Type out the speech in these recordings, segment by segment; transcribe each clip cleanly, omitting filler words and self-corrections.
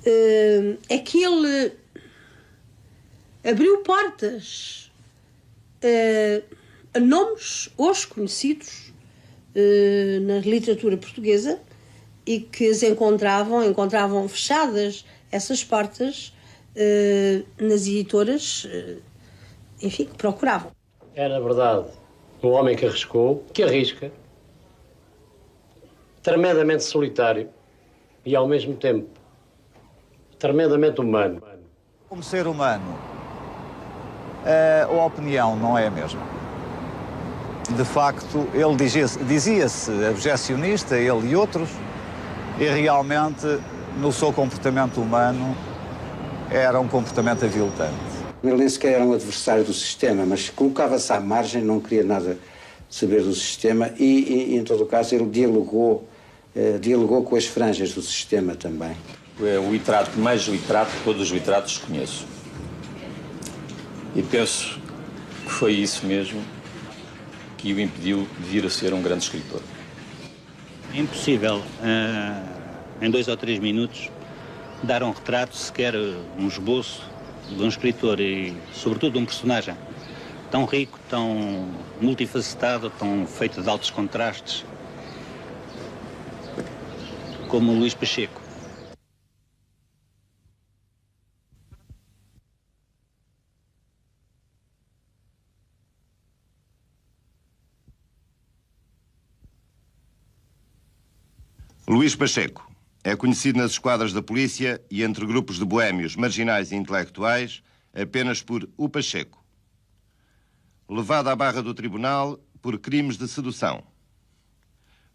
é que ele abriu portas a nomes hoje conhecidos na literatura portuguesa e que as encontravam fechadas essas portas nas editoras, enfim, que procuravam. É, na verdade, um homem que arriscou, que arrisca, tremendamente solitário e, ao mesmo tempo, tremendamente humano. Como ser humano, a opinião não é a mesma. De facto, ele dizia-se abjecionista, ele e outros, e realmente, no seu comportamento humano, era um comportamento aviltante. Ele nem sequer era um adversário do sistema, mas colocava-se à margem, não queria nada saber do sistema e em todo o caso, ele dialogou com as franjas do sistema também. É o literato mais literato de todos os literatos que conheço. E penso que foi isso mesmo que o impediu de vir a ser um grande escritor. É impossível, em 2 ou 3 minutos, dar um retrato, sequer um esboço de um escritor e, sobretudo, de um personagem tão rico, tão multifacetado, tão feito de altos contrastes, como o Luís Pacheco. Luís Pacheco é conhecido nas esquadras da polícia e entre grupos de boémios marginais e intelectuais apenas por o Pacheco. Levado à barra do tribunal por crimes de sedução.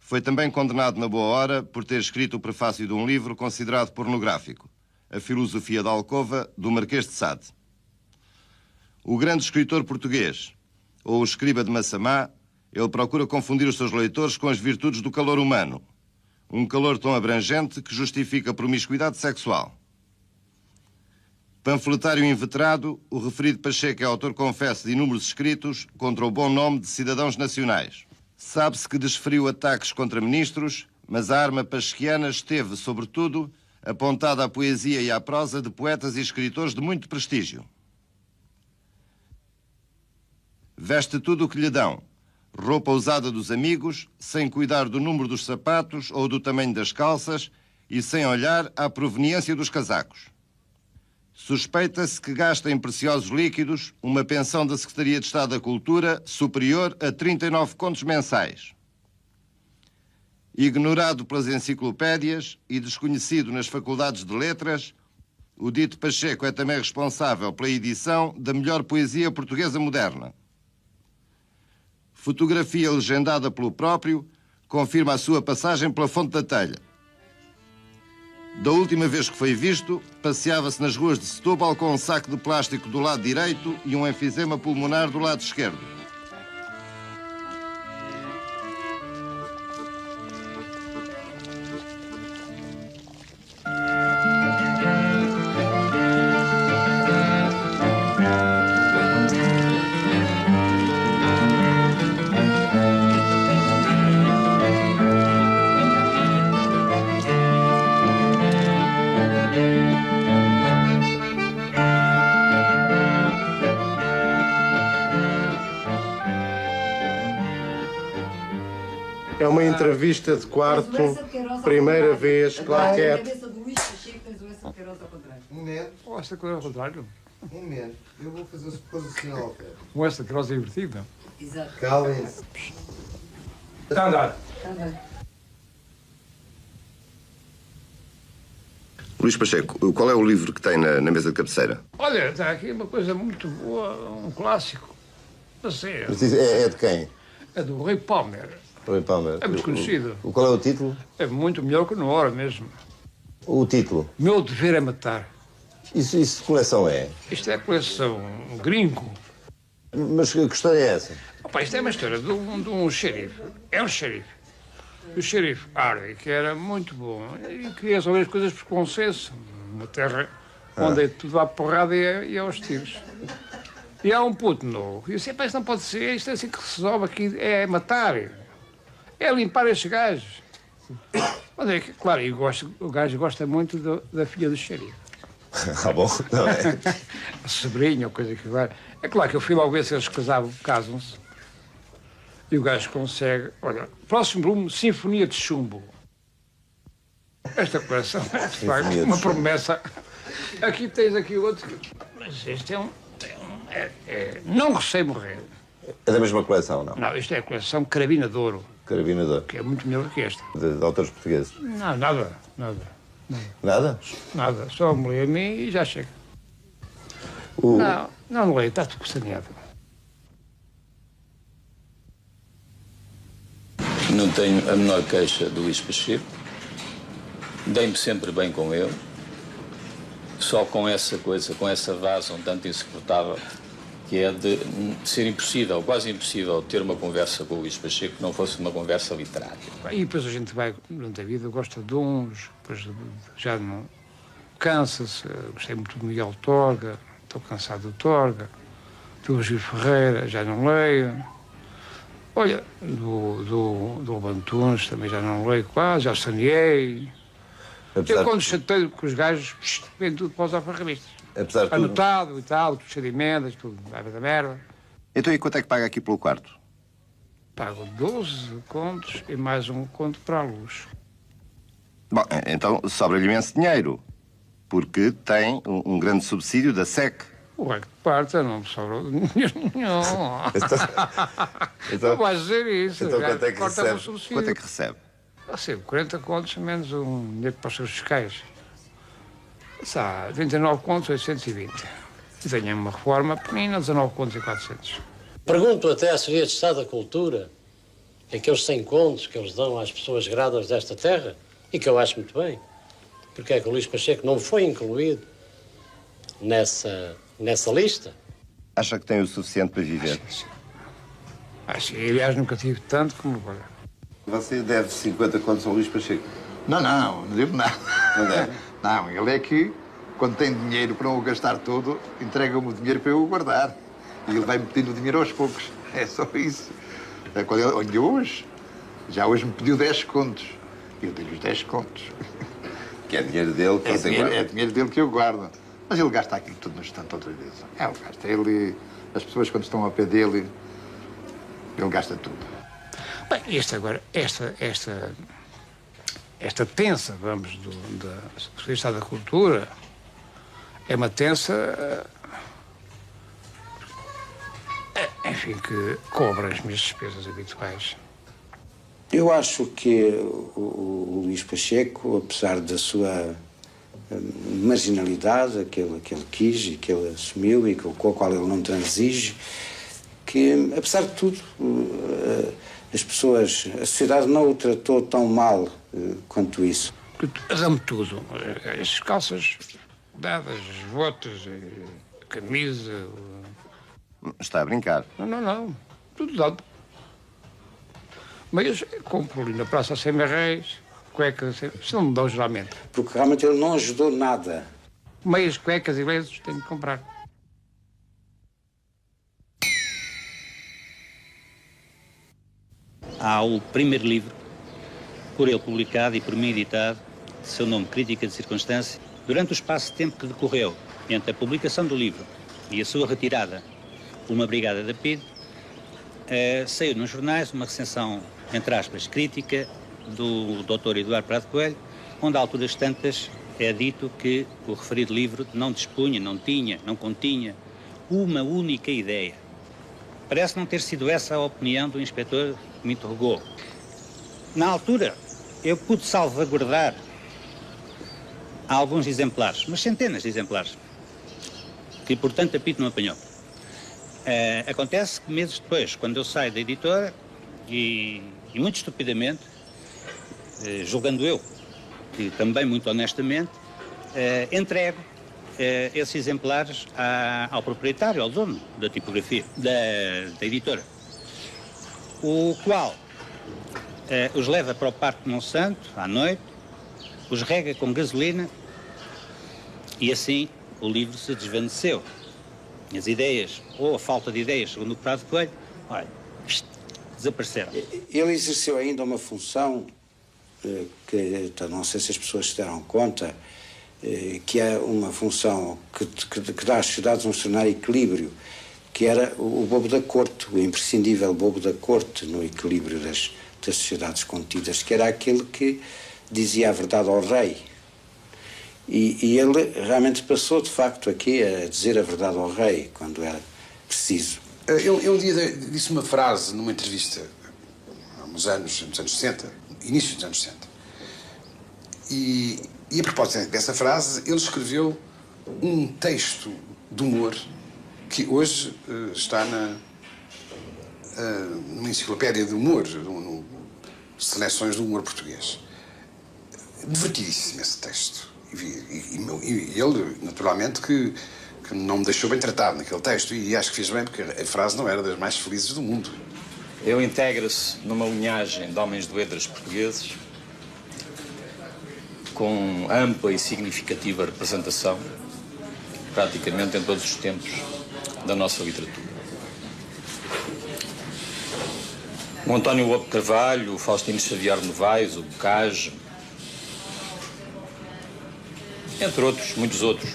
Foi também condenado na boa hora por ter escrito o prefácio de um livro considerado pornográfico, A Filosofia da Alcova, do Marquês de Sade. O grande escritor português, ou o escriba de Massamá, ele procura confundir os seus leitores com as virtudes do calor humano, um calor tão abrangente que justifica a promiscuidade sexual. Panfletário inveterado, o referido Pacheco é autor, confesso, de inúmeros escritos contra o bom nome de cidadãos nacionais. Sabe-se que desferiu ataques contra ministros, mas a arma pachequiana esteve, sobretudo, apontada à poesia e à prosa de poetas e escritores de muito prestígio. Veste tudo o que lhe dão, roupa usada dos amigos, sem cuidar do número dos sapatos ou do tamanho das calças e sem olhar à proveniência dos casacos. Suspeita-se que gasta em preciosos líquidos uma pensão da Secretaria de Estado da Cultura superior a 39 contos mensais. Ignorado pelas enciclopédias e desconhecido nas faculdades de letras, o dito Pacheco é também responsável pela edição da melhor poesia portuguesa moderna. Fotografia legendada pelo próprio confirma a sua passagem pela Fonte da Telha. Da última vez que foi visto, passeava-se nas ruas de Setúbal com um saco de plástico do lado direito e um enfisema pulmonar do lado esquerdo. É uma entrevista de quarto, primeira vez, claquete. Um momento. Oh, esta coisa é ao contrário. Um momento. Eu vou fazer depois o sinal ao pé. Com esta crosta invertida. Exato. Calem-se. Está a andar. Luís Pacheco, qual é o livro que tem na mesa de cabeceira? Olha, está aqui uma coisa muito boa, um clássico. Passeia. É de quem? É do Rei Palmer. Rei Palmer. É muito conhecido. Qual é o título? É muito melhor que no Hora mesmo. O título? Meu dever é matar. Isso de coleção é? Isto é a coleção gringo. Mas que história é essa? Opa, isto é uma história de um xerife. É um xerife. O xerife Harvey, que era muito bom e queria resolver as coisas por consenso. Uma terra onde é tudo à porrada e aos tiros. E há um puto novo. E eu disse, isto não pode ser, isto é assim que se resolve aqui, é matar. É limpar estes gajos. Mas é que, claro, o gajo gosta muito da filha do xerife. Ah, bom, não é? A sobrinha ou coisa que vai. É claro que eu fui logo ver se eles casam-se. E o gajo consegue. Olha, próximo volume, Sinfonia de Chumbo. Esta coleção é de facto uma promessa. Aqui tens aqui outro. Mas este não recei morrer. É da mesma coleção, não? Não, isto é a coleção Carabina de Ouro. Carabina de Ouro. Que é muito melhor que esta. De autores portugueses? Não, nada. Nada? Nada. Só me leio a mim e já chega. Não leio, está tudo saneado. Não tenho a menor queixa do Luís Pacheco. Dei-me sempre bem com ele. Só com essa coisa, com essa vaza um tanto insuportável, que é de ser impossível, quase impossível, ter uma conversa com o Luís Pacheco que não fosse uma conversa literária. E depois a gente vai, durante a vida, gosta de uns, depois já não cansa-se. Gostei muito do Miguel Torga, estou cansado do Torga, do Gil Ferreira, já não leio. Olha, do Bantunes também já não leio quase, já saneei. Eu quando chateio com os gajos, vem tudo para os alfarrabistas. Apesar de tudo. Anotado e tal, tudo cheio de emendas, tudo vai da merda. Então e quanto é que paga aqui pelo quarto? Pago 12 contos e mais um conto para a luz. Bom, então sobra-lhe imenso dinheiro, porque tem um grande subsídio da SEC. O resto de parte não me sobrou dinheiro nenhum. Não vais dizer isso. Então quanto é que recebe? Quanto é que recebe? Recebo 40 contos menos um dinheiro para os seus fiscais. Está 29 contos, 820. E tenho uma reforma pequenina, 19 contos e 400. Pergunto até à Secretaria de Estado da Cultura, aqueles 100 contos que eles dão às pessoas gradas desta terra, e que eu acho muito bem, porque é que o Luís Pacheco não foi incluído nessa lista? Acha que tem o suficiente para viver? Acho que, aliás, nunca tive tanto como agora. Você deve 50 contos ao Luís Pacheco? Não devo nada. Não deve? Não, ele é que, quando tem dinheiro para não o gastar todo, entrega-me o dinheiro para eu o guardar. E ele vai-me pedindo o dinheiro aos poucos. É só isso. Olha, hoje me pediu 10 contos. E eu dei-lhe os 10 contos. Que é dinheiro dele que você guarda? É dinheiro dele que eu guardo. Mas ele gasta aquilo tudo no instante outra vez. Ele gasta. As pessoas, quando estão ao pé dele, ele gasta tudo. Bem, esta tensa, vamos, da Secretaria de Estado da Cultura, é uma tensa, enfim, que cobra as minhas despesas habituais. Eu acho que o Luís Pacheco, apesar da sua marginalidade, aquele que ele quis e que ele assumiu e com a qual ele não transige, que, apesar de tudo, a sociedade não o tratou tão mal quanto isso. Dá-me tudo. As calças dadas, as botas, a camisa. Está a brincar? Não. Tudo dado. Mas compro ali na Praça Sem Reis, cuecas, se não me dão geralmente. Porque realmente ele não ajudou nada. Meias, cuecas e lenços tenho que comprar. Há o primeiro livro, por ele publicado e por mim editado, de seu nome Crítica de Circunstância. Durante o espaço de tempo que decorreu entre a publicação do livro e a sua retirada por uma brigada da PIDE, saiu nos jornais uma recensão, entre aspas, crítica do Dr. Eduardo Prado Coelho, onde a alturas tantas é dito que o referido livro não dispunha, não continha uma única ideia. Parece não ter sido essa a opinião do inspetor que me interrogou. Na altura, eu pude salvaguardar alguns exemplares, mas centenas de exemplares, que, portanto, a PIDE não apanhou. Acontece que meses depois, quando eu saio da editora, e muito estupidamente, julgando eu, e também muito honestamente, entrego esses exemplares ao proprietário, ao dono da tipografia, da editora, o qual os leva para o Parque Monsanto, à noite, os rega com gasolina e assim o livro se desvaneceu. As ideias, ou a falta de ideias, segundo o Prado Coelho, olha, desapareceram. Ele exerceu ainda uma função que então, não sei se as pessoas se deram conta, que é uma função que dá às sociedades um extraordinário equilíbrio, que era o bobo da corte, o imprescindível bobo da corte no equilíbrio das sociedades contidas, que era aquele que dizia a verdade ao rei. E ele realmente passou, de facto, aqui a dizer a verdade ao rei, quando era preciso. Ele um dia disse uma frase numa entrevista, há uns anos, nos anos 60, início dos anos 60. E a propósito dessa frase, ele escreveu um texto de humor que hoje está numa enciclopédia de humor, seleções do humor português. Divertidíssimo esse texto. E ele, naturalmente, que não me deixou bem tratado naquele texto, e acho que fez bem, porque a frase não era das mais felizes do mundo. Ele integra-se numa linhagem de homens doedras portugueses com ampla e significativa representação, praticamente em todos os tempos da nossa literatura. O António Lobo Carvalho, o Faustino Xavier Novaes, o Bocage, entre outros, muitos outros,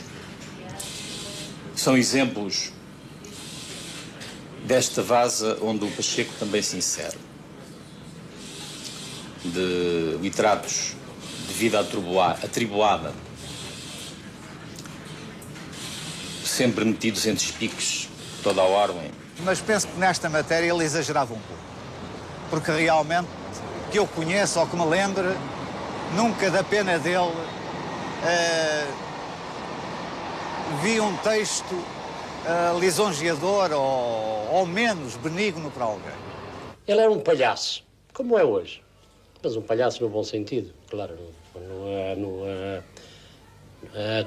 são exemplos desta vaza onde o Pacheco também se insere, de literatos de vida atribulada, sempre metidos entre espiques, toda a ordem. Mas penso que nesta matéria ele exagerava um pouco, porque realmente, que eu conheço ou que me lembre, nunca da pena dele vi um texto lisonjeador ou menos benigno para alguém. Ele era um palhaço, como é hoje. Mas um palhaço no bom sentido, claro.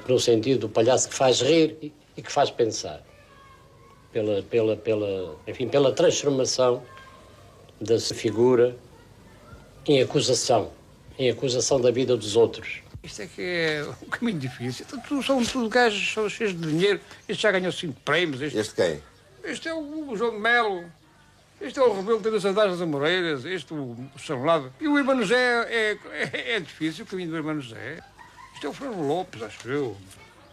No sentido do palhaço que faz rir e que faz pensar. Pela transformação dessa figura em acusação da vida dos outros. Isto é que é um caminho difícil. São tudo gajos, são cheios de dinheiro. Este já ganhou 5 prémios. Este quem? Este é o João de Melo. Este é o Rebelo de das Andares das Amoreiras. Este o São Lado. E o Irmão José é difícil, o caminho do Irmão José. Isto é o Fernando Lopes, acho eu.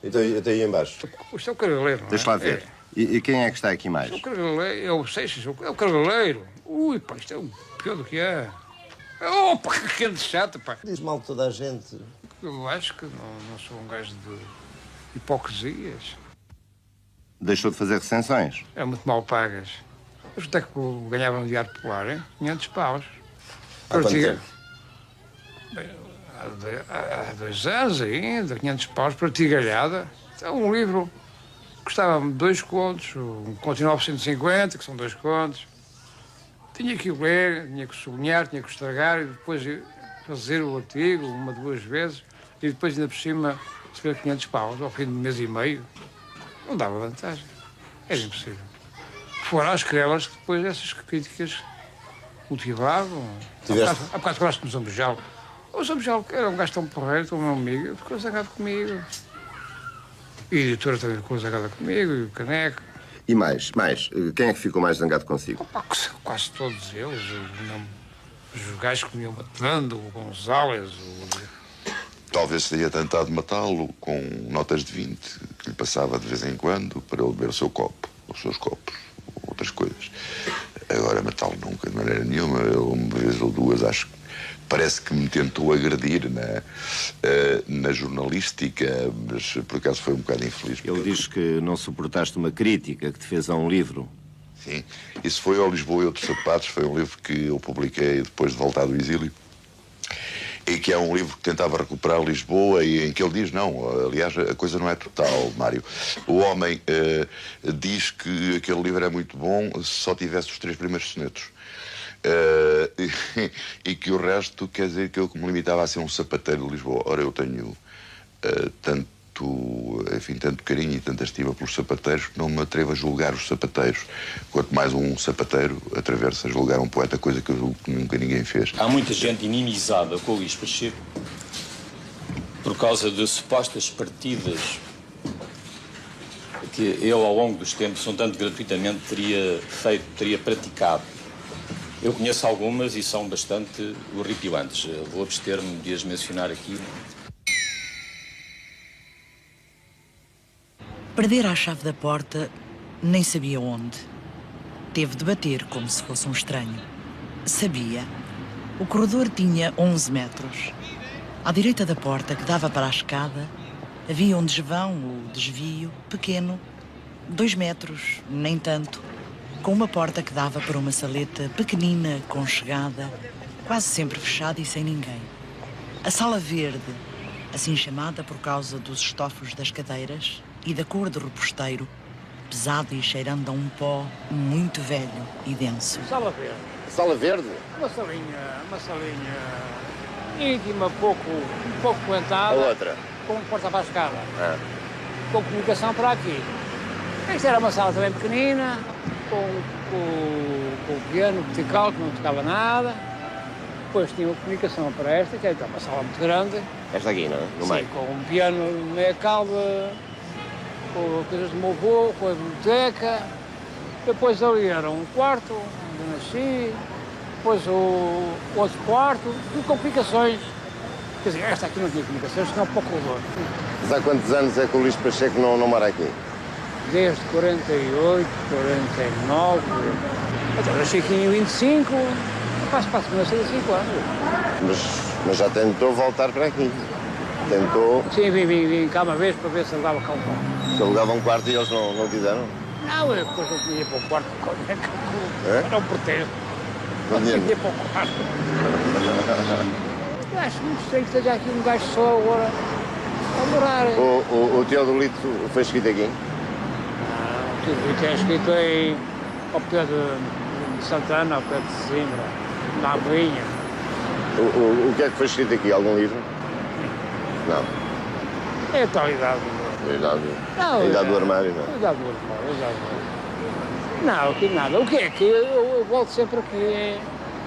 Então aí embaixo. Isto é o Cargaleiro, não é? Deixa lá ver. E quem é que está aqui mais? Isto é o Cargaleiro, é o Seixas, é o Cargaleiro. Ui, pá, isto é o pior do que é. Opa, que gente chata, pá. Diz mal toda a gente. Eu acho que não sou um gajo de hipocrisias. Deixou de fazer recensões? É muito mal pagas. Mas até que ganhava um diário popular, hein? 500 paus. Há quanto tempo? Há 2 anos ainda, 500 paus, para tigalhada. É um livro que custava-me 2 contos, um conto de 950, que são 2 contos. Tinha que o ler, tinha que sublinhar, tinha que estragar e depois fazer o artigo 1 ou 2 vezes e depois ainda por cima receber 500 paus ao fim de 1 mês e meio. Não dava vantagem. Era impossível. Fora as querelas que depois essas críticas motivavam. Há bocado falaste no Zambujal. O Zambujal era um gajo tão porreiro, tão meu amigo, ficou zangado comigo. E a editora também ficou zangada comigo, e o Caneco. E mais? Quem é que ficou mais zangado consigo? Opa, quase todos eles. Os gajos que me iam matando, o González, Talvez se tenha tentado matá-lo com notas de 20 que lhe passava de vez em quando para ele beber o seu copo, os seus copos, outras coisas. Agora matá-lo nunca, de maneira nenhuma. Eu, uma vez ou duas, acho que parece que me tentou agredir na jornalística, mas por acaso foi um bocado infeliz. Ele diz que não suportaste uma crítica que te fez a um livro. Sim, isso foi ao Lisboa e Outros Sapatos, foi um livro que eu publiquei depois de voltar do exílio. E que é um livro que tentava recuperar Lisboa e em que ele diz, não, aliás, a coisa não é total, Mário. O homem diz que aquele livro é muito bom se só tivesse os 3 primeiros sonetos. E que o resto quer dizer que eu me limitava a ser um sapateiro de Lisboa. Ora, eu tenho tanto carinho e tanta estima pelos sapateiros que não me atrevo a julgar os sapateiros. Quanto mais um sapateiro atrever-se a julgar um poeta, coisa que eu julgo que nunca ninguém fez. Há muita gente inimizada com o Luís Pacheco por causa de supostas partidas que ele, ao longo dos tempos, um tanto gratuitamente, teria praticado Eu conheço algumas e são bastante horripilantes. Vou abster-me de as mencionar aqui. Perdera a chave da porta, nem sabia onde. Teve de bater como se fosse um estranho. Sabia. O corredor tinha 11 metros. À direita da porta, que dava para a escada, havia um desvão ou desvio pequeno, 2 metros, nem tanto, com uma porta que dava para uma saleta pequenina, aconchegada, quase sempre fechada e sem ninguém. A sala verde, assim chamada por causa dos estofos das cadeiras e da cor de reposteiro, pesado e cheirando a um pó muito velho e denso. Sala verde. Sala verde? Uma salinha íntima, um pouco comentada. A outra? Com porta para a escada. Com comunicação para aqui. Esta era uma sala também pequenina, com o piano vertical, que não tocava nada. Depois tinha uma comunicação para esta, que era uma sala muito grande. Esta aqui, não é? No sim, meio. com um piano meia calda, com coisas do meu avô, com a biblioteca. Depois ali era um quarto, onde eu nasci. Depois o outro quarto, tudo com comunicações. Quer dizer, esta aqui não tinha comunicações, senão para o corredor. Mas há quantos anos é que o Luís Pacheco não mora aqui? Desde 48, 49, eu nasci aqui em 25, faço para a segunda 5 anos. Mas já tentou voltar para aqui? Tentou? Sim, vim cá uma vez para ver se alugava cá um quarto. Se alugava um quarto e eles não quiseram? Não, eu depois não tinha para o quarto, era um pretexto. Não tinha para o quarto. Eu acho muito estranho que esteja aqui um gajo só agora a morar. O Teodolito foi escrito aqui? Não, o Teodolito é escrito ao pé de Santana, ao pé de Zimbra, na Amoinha. O que é que foi escrito aqui? Algum livro? Não. É a tal idade. A idade do armário, não? A idade do armário. Não, aqui nada. O que é que eu volto sempre aqui?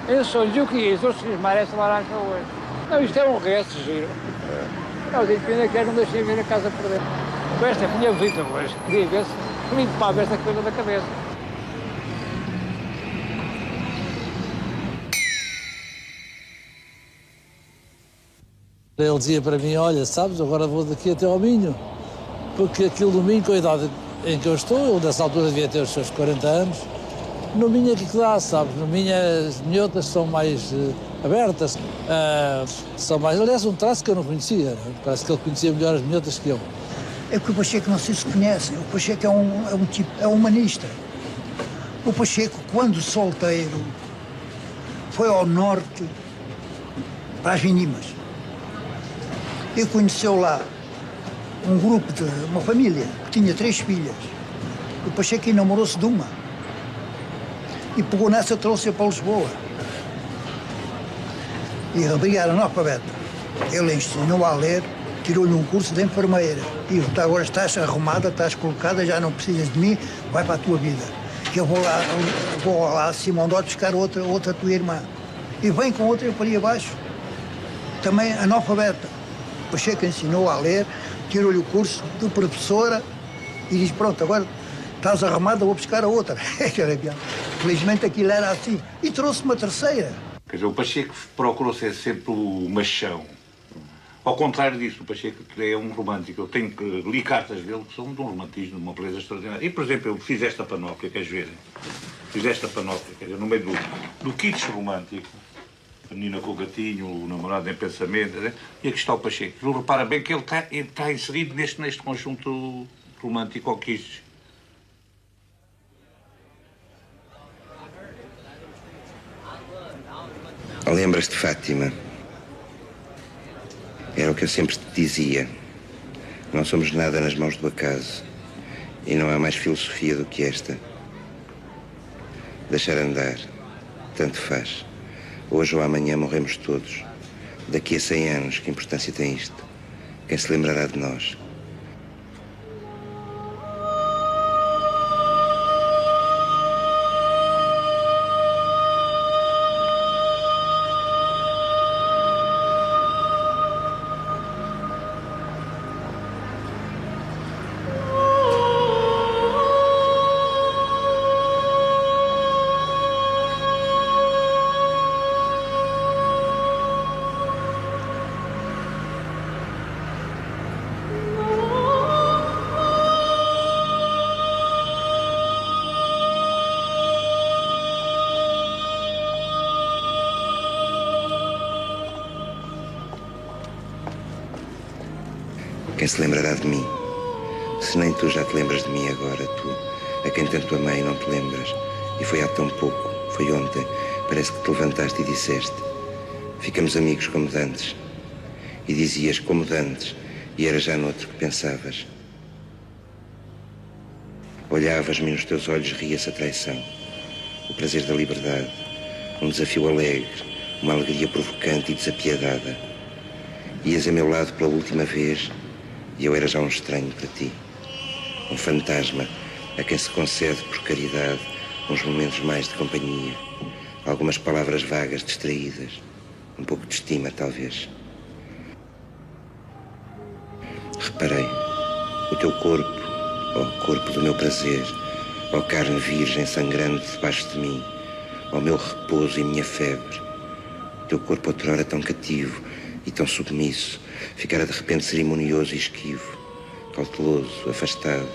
Eu só lhe o que é, os filhos merecem laranja hoje. Não, isto é um resto, giro. Não, eu depende que não deixei vir a casa por dentro. Com esta é a minha visita hoje. Queria ver se limpava esta coisa da cabeça. Ele dizia para mim, olha, sabes, agora vou daqui até ao Minho, porque aquilo do Minho, com a idade em que eu estou, eu nessa altura devia ter os seus 40 anos, no Minho é que dá, sabes, no Minho as minhotas são mais abertas, são mais, aliás, um traço que eu não conhecia, parece que ele conhecia melhor as minhotas que eu. É que o Pacheco, não sei se conhecem, o Pacheco é um humanista. O Pacheco, quando solteiro, foi ao norte, para as Vinimas, e conheceu lá um grupo uma família que tinha 3 filhas. O Pacheco enamorou-se de uma e pegou nessa, trouxe-a para Lisboa. E a rapariga era analfabeta. Ele ensinou a ler, tirou-lhe um curso de enfermeira. E agora estás arrumada, estás colocada, já não precisas de mim, vai para a tua vida. Que eu vou lá a Simão de buscar outra tua irmã. E vem com outra para abaixo, também analfabeta. O Pacheco ensinou a ler, tirou-lhe o curso de professora e diz, pronto, agora estás arrumada, vou buscar a outra. Felizmente aquilo era assim. E trouxe uma terceira. Quer dizer, o Pacheco procurou ser sempre o machão. Ao contrário disso, o Pacheco é um romântico. Eu tenho que li cartas dele que são de um romantismo, de uma beleza extraordinária. E, por exemplo, eu fiz esta panóplia, queres ver? Fiz esta panóplia, quer dizer, no meio do kitsch romântico. A menina com o gatinho, o namorado em pensamento, né? E aqui está o Pacheco. Tu repara bem que ele está inserido neste conjunto romântico ao kitsch. Lembras-te de Fátima? Era o que eu sempre te dizia. Não somos nada nas mãos do acaso. E não há mais filosofia do que esta. Deixar andar. Tanto faz. Hoje ou amanhã morremos todos. Daqui a 100 anos, que importância tem isto? Quem se lembrará de nós? Quem se lembrará de mim? Se nem tu já te lembras de mim agora, tu, a quem tanto amei, não te lembras. E foi há tão pouco, foi ontem, parece que te levantaste e disseste: ficamos amigos como dantes. E dizias como dantes, e era já noutro que pensavas. Olhavas-me e nos teus olhos ria-se a traição, o prazer da liberdade, um desafio alegre, uma alegria provocante e desapiedada. Ias a meu lado pela última vez e eu era já um estranho para ti. Um fantasma a quem se concede por caridade uns momentos mais de companhia, algumas palavras vagas, distraídas, um pouco de estima, talvez. Reparei, o teu corpo, ó corpo do meu prazer, ó carne virgem sangrando debaixo de mim, ó meu repouso e minha febre. O teu corpo outrora tão cativo e tão submisso, ficara de repente cerimonioso e esquivo, cauteloso, afastado,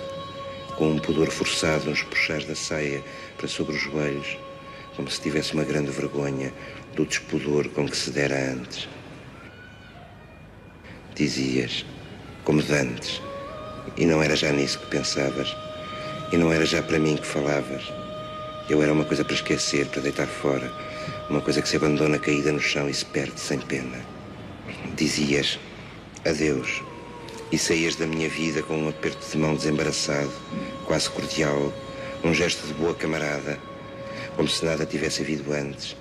com um pudor forçado uns puxares da saia para sobre os joelhos, como se tivesse uma grande vergonha do despudor com que se dera antes. Dizias, como dantes, e não era já nisso que pensavas, e não era já para mim que falavas. Eu era uma coisa para esquecer, para deitar fora, uma coisa que se abandona caída no chão e se perde sem pena. Dizias, adeus, e saías da minha vida com um aperto de mão desembaraçado, quase cordial, um gesto de boa camarada, como se nada tivesse havido antes.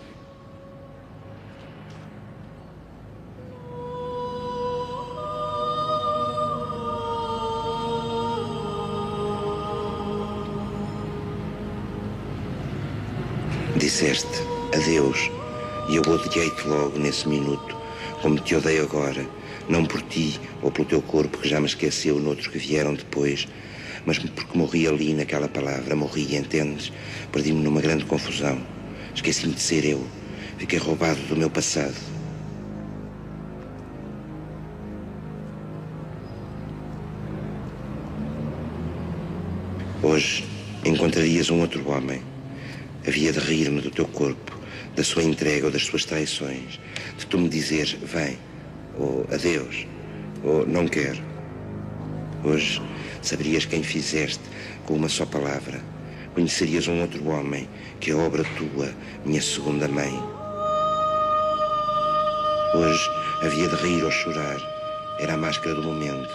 Disseste adeus e eu odiei-te logo nesse minuto, como te odeio agora, não por ti ou pelo teu corpo que já me esqueceu noutros que vieram depois, mas porque morri ali naquela palavra, morri, entendes? Perdi-me numa grande confusão, esqueci-me de ser eu, fiquei roubado do meu passado. Hoje encontrarias um outro homem. Havia de rir-me do teu corpo, da sua entrega ou das suas traições, de tu me dizeres, vem, ou adeus, ou não quero. Hoje saberias quem fizeste com uma só palavra. Conhecerias um outro homem que é obra tua, minha segunda mãe. Hoje havia de rir ou chorar, era a máscara do momento,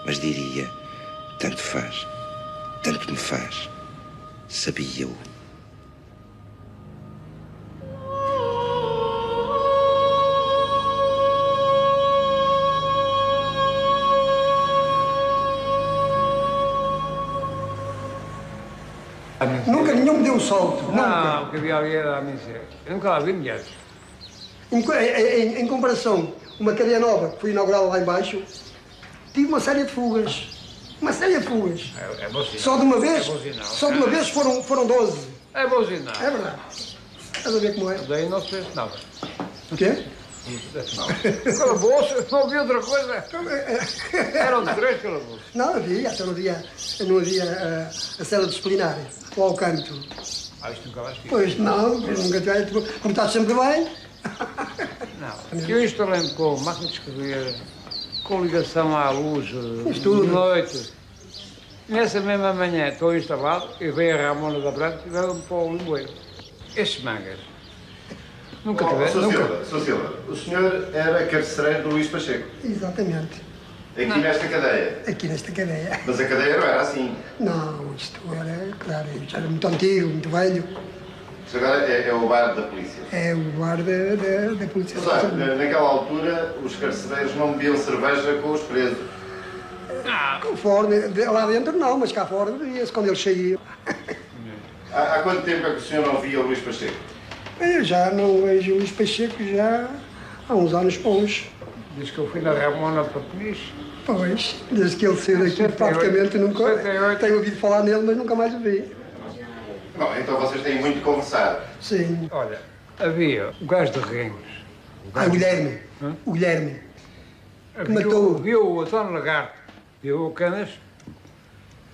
mas diria, tanto faz, tanto me faz, sabia-o. Nunca nenhum me deu um salto. Não, o que havia ali era a miséria. Eu nunca lá vi mulheres. Em comparação, uma cadeia nova que foi inaugurada lá embaixo, tive uma série de fugas. Uma série de fugas. É bom sinal. Só de uma vez? É bom sinal. Só de uma vez foram 12. É bom sinal. É verdade. Estás a ver como é? Daí não se fez nada. O quê? Calabouço, não havia outra coisa. Eram 3 calabouços. Não havia, até não havia a cela disciplinar, o alcanto. Isto nunca vais ficar. Pois não, nunca tiveste, como estás sempre bem. Não, eu isto lembro com máquina de escrever, com ligação à luz de noite. Nessa mesma manhã estou instalado e veio a Ramona da Branca e veio para o Limoeiro. Esses mangas. Nunca tive. Sr. Silva, o senhor era carcereiro do Luís Pacheco. Exatamente. Aqui nesta cadeia? Aqui nesta cadeia. Mas a cadeia não era assim? Não, isto era, claro, isto era muito antigo, muito velho. Isto agora é o bar da polícia? É o bar da polícia. Mas olha, naquela altura os carcereiros não bebiam cerveja com os presos. Conforme, lá dentro não, mas cá fora bebia-se quando eles saíam. Há quanto tempo é que o senhor não via o Luís Pacheco? Eu já não vejo o Luís Pacheco já há uns anos bons. Diz que eu fui na Ramona para Peniche. Pois, desde que ele saiu daqui praticamente nunca tenho ouvido falar nele, mas nunca mais o vi. Bom, então vocês têm muito de conversar. Sim. Olha, havia o gajo de Renhos. O Guilherme. O Guilherme. Que matou. Viu o António Lagarto, viu o Canas.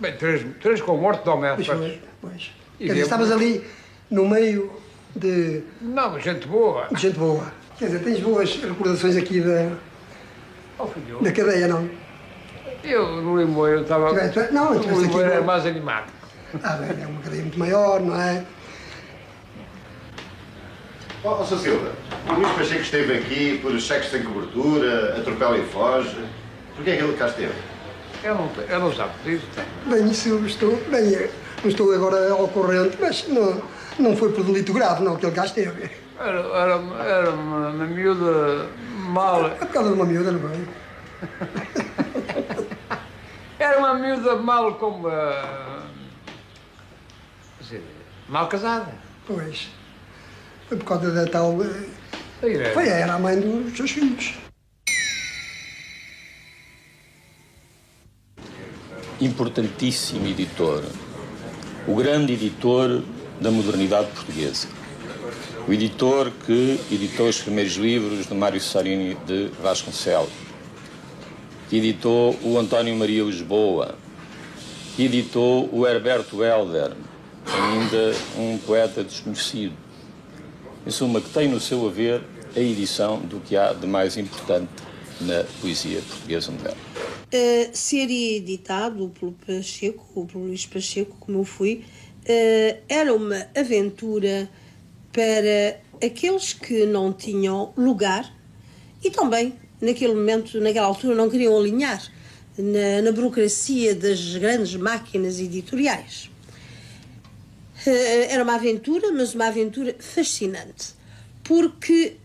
Bem, três com morte de Homero. Pois. Quer dizer, estavas ali no meio de... Não, gente boa. Gente boa. Quer dizer, tens boas recordações aqui da cadeia, não? Eu, no Limoeiro, estava... Não, no Limoeiro era mais animado. Ah, bem, é uma cadeia muito maior, não é? Ó, Sr. Silva, o Luís Pacheco esteve aqui por cheques sem cobertura, atropela e foge. Por que é que ele cá esteve? Eu não sabe disso. Bem, isso eu estou... Bem, não estou agora ao corrente, mas não foi por delito grave, não, que ele cá esteve. Era uma miúda mal... É por causa de uma miúda, não é? Era uma miúda mal como... mal casada. Pois. Foi por causa da tal... Era a mãe dos seus filhos. Importantíssimo editor. O grande editor da modernidade portuguesa. O editor que editou os primeiros livros de Mário Sorini de Vasconcelos. Que editou o António Maria Lisboa. Que editou o Herberto Helder, ainda um poeta desconhecido. Em suma, que tem no seu haver a edição do que há de mais importante na poesia portuguesa moderna. Ser editado pelo Pacheco, ou pelo Luís Pacheco, como eu fui, era uma aventura para aqueles que não tinham lugar e também, naquele momento, naquela altura, não queriam alinhar na burocracia das grandes máquinas editoriais. Era uma aventura, mas uma aventura fascinante, porque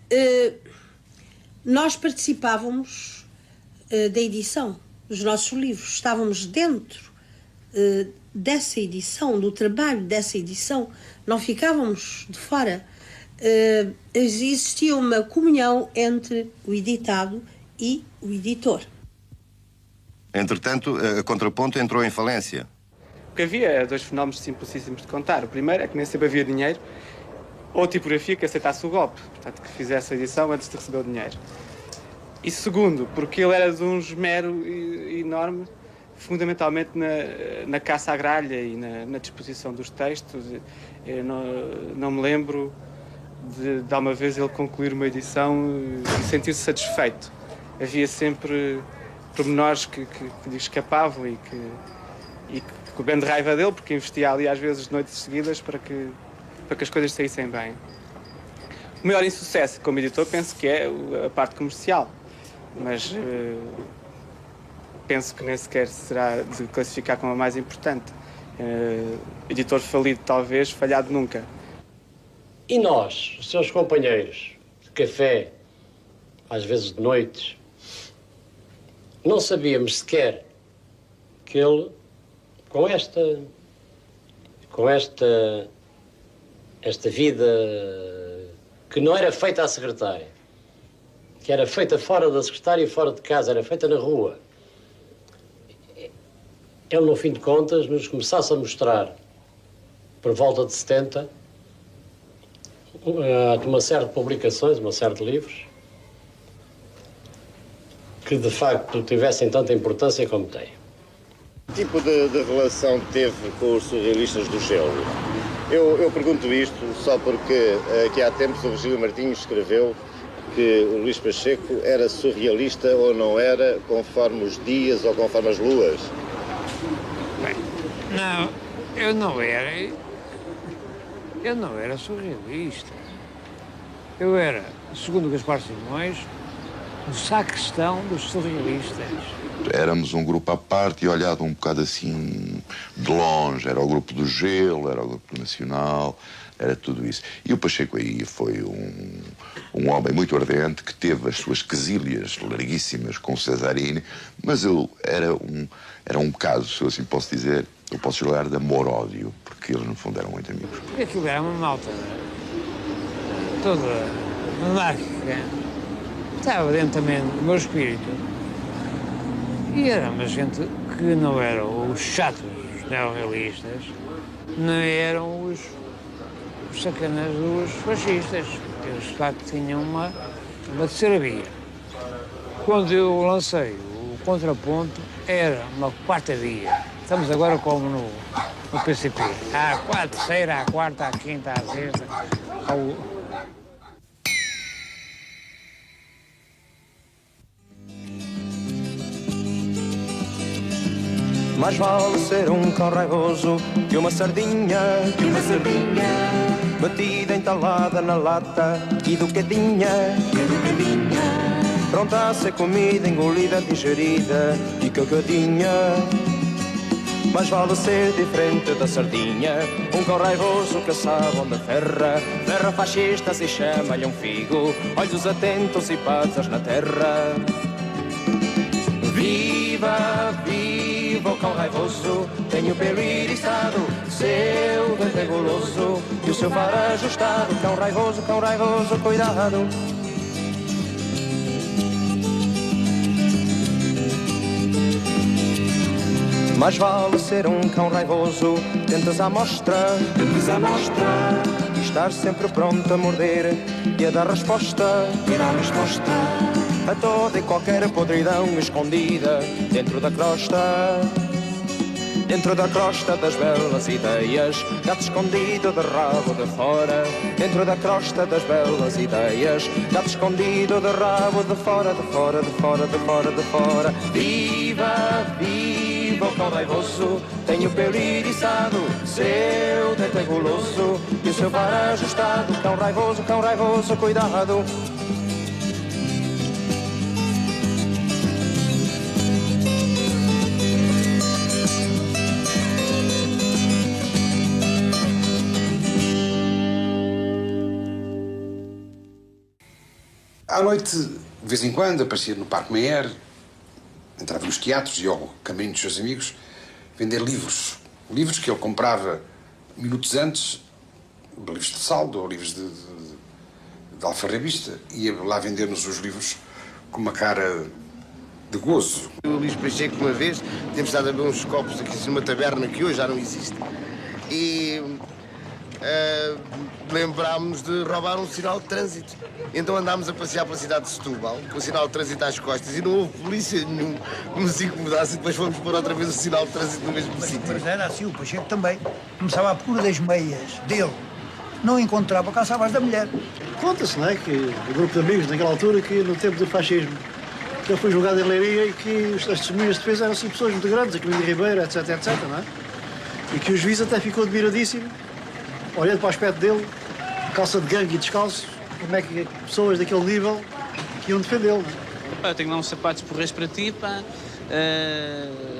nós participávamos da edição dos nossos livros, estávamos dentro dessa edição, do trabalho dessa edição, não ficávamos de fora. Existia uma comunhão entre o editado e o editor. Entretanto, a Contraponto entrou em falência. Porque havia dois fenómenos simplicíssimos de contar. O primeiro é que nem sempre havia dinheiro, ou a tipografia que aceitasse o golpe, portanto, que fizesse a edição antes de receber o dinheiro. E segundo, porque ele era de um esmero enorme, fundamentalmente na caça à gralha e na disposição dos textos. Eu não me lembro de alguma vez ele concluir uma edição e sentir-se satisfeito. Havia sempre pormenores que lhe escapavam e que com bem de raiva dele, porque investia ali às vezes noites seguidas para que as coisas saíssem bem. O maior insucesso como editor penso que é a parte comercial, mas penso que nem sequer será de classificar como a mais importante. Editor falido talvez, falhado nunca. E nós, os seus companheiros de café, às vezes de noites, não sabíamos sequer que ele, com esta vida que não era feita à secretária, que era feita fora da secretária e fora de casa, era feita na rua, ele, no fim de contas, nos começasse a mostrar, por volta de 70, uma série de publicações, uma série de livros, que de facto tivessem tanta importância como têm. Que tipo de relação teve com os surrealistas do Gelo? Eu pergunto isto só porque aqui há tempos o Virgílio Martins escreveu que o Luís Pacheco era surrealista ou não era, conforme os dias ou conforme as luas. Bem, não, eu não era surrealista. Eu era, segundo Gaspar Simões, o sacristão dos surrealistas. Éramos um grupo à parte e olhado um bocado assim de longe. Era o grupo do Gelo, era o grupo do Nacional, era tudo isso. E o Pacheco aí foi um homem muito ardente que teve as suas quesílias larguíssimas com o Cesarini, mas ele era um caso, se eu assim posso dizer, eu posso jogar de amor-ódio, porque eles no fundo eram muito amigos. Porque aquilo era uma malta toda monárquica, estava dentro também do meu espírito. E era uma gente que não eram os chatos, os neorrealistas, nem eram os sacanas dos fascistas. Eles, de facto, tinham uma terceira via. Quando eu lancei o Contraponto, era uma quarta via. Estamos agora como no PCP. Há a terceira, a quarta, a quinta, a sexta. Mais vale ser um cão raivoso que uma sardinha, batida, entalada na lata, educadinha, pronta a ser comida, engolida, digerida e cagadinha. Mais vale ser diferente da sardinha, um cão raivoso que sabe onde ferra, ferra fascistas e chama-lhe um figo, olhos atentos e patas na terra. Viva, viva o cão raivoso, tem o pelo iriçado, seu dente é goloso e o seu faro ajustado. Cão raivoso, cuidado. Mais vale ser um cão raivoso, dentes à mostra, e estar sempre pronto a morder e a dar resposta, a toda e qualquer podridão escondida dentro da crosta. Dentro da crosta das belas ideias, gato escondido de rabo de fora. Dentro da crosta das belas ideias, gato escondido de rabo de fora, de fora, de fora, de fora, de fora. Viva, viva o cão raivoso, tem o pelo iriçado, seu dente é goloso e o seu faro ajustado. Cão raivoso, cuidado. À noite, de vez em quando, aparecia no Parque Meyer, entrava nos teatros e ao caminho dos seus amigos, vender livros. Livros que ele comprava minutos antes, livros de saldo ou livros de alfarrabista. Ia lá vender-nos os livros com uma cara de gozo. O Luís Pacheco, uma vez, temos estado a beber uns copos aqui numa taberna que hoje já não existe. E lembrámos-nos de roubar um sinal de trânsito. Então andámos a passear pela cidade de Setúbal, com o sinal de trânsito às costas, e não houve polícia nenhum que nos incomodasse, e depois fomos pôr outra vez o sinal de trânsito no mesmo sítio. Mas era assim, o Pacheco também. Começava à procura das meias dele. Não encontrava, caçava as da mulher. Conta-se, não é, que o grupo de amigos naquela altura, que no tempo do fascismo, que ele foi julgado em Leiria e que as testemunhas de defesa eram assim pessoas muito grandes, a Camilo Ribeiro, etc, não é? E que o juiz até ficou admiradíssimo, olhando para o aspecto dele, calça de gangue e descalço, como é que pessoas daquele nível que iam defendê-lo. Eu tenho lá uns sapatos porreiros para ti, pá.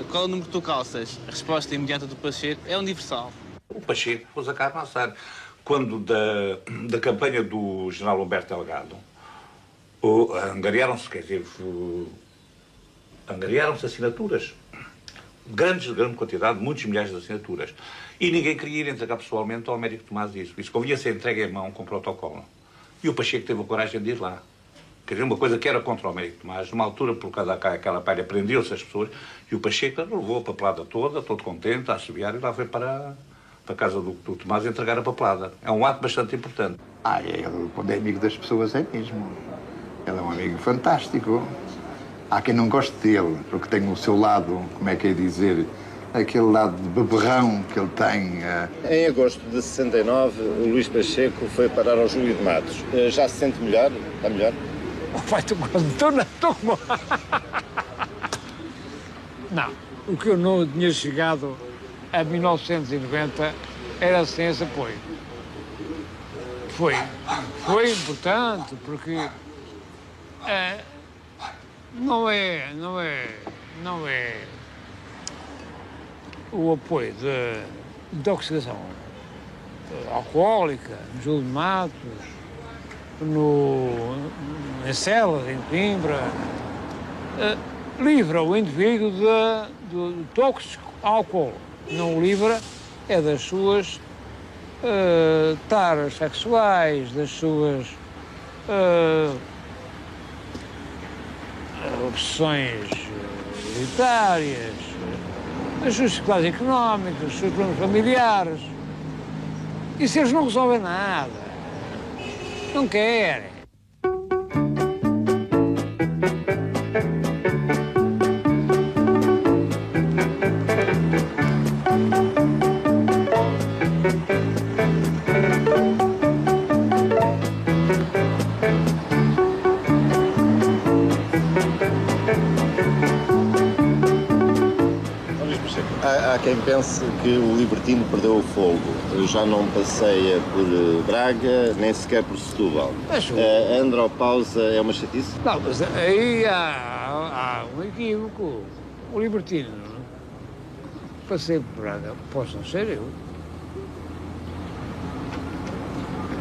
Qual é o número que tu calças? A resposta imediata do Pacheco é universal. O Pacheco pôs a cá a avançar. Quando da campanha do general Humberto Delgado, angariaram-se, quer dizer, angariaram-se assinaturas. De grande quantidade, muitos milhares de assinaturas. E ninguém queria ir entregar pessoalmente ao Américo Tomás isso. Isso convinha ser entregue em mão com protocolo. E o Pacheco teve a coragem de ir lá. Quer dizer, uma coisa que era contra o Américo Tomás. Numa altura, por causa daquela palha, prendeu-se as pessoas. E o Pacheco levou a papelada toda, todo contente, a assobiar, e lá foi para a casa do Tomás entregar a papelada. É um ato bastante importante. Ele, quando é amigo das pessoas, é mesmo. Ele é um amigo fantástico. Há quem não goste dele, porque tem o seu lado, como é que é dizer, aquele lado de beberrão que ele tem. Em agosto de 69, o Luís Pacheco foi parar ao Júlio de Matos. Já se sente melhor? Está melhor? Pai, estou com... Não, o que eu não tinha chegado a 1990 era sem esse apoio. Foi importante, porque não é o apoio de intoxicação alcoólica no Júlio de Matos, em Celas, em Coimbra, livra o indivíduo do tóxico álcool. Não o livra é das suas taras sexuais, das suas obsessões hereditárias, das suas dificuldades económicas, dos seus problemas familiares. Isso eles não resolvem nada. Não querem. Há quem pense que o libertino perdeu o fogo. Já não passeia por Braga, nem sequer por Setúbal. A andropausa é uma chatice? Não, mas aí há um equívoco. O libertino passei por Braga, posso não ser eu.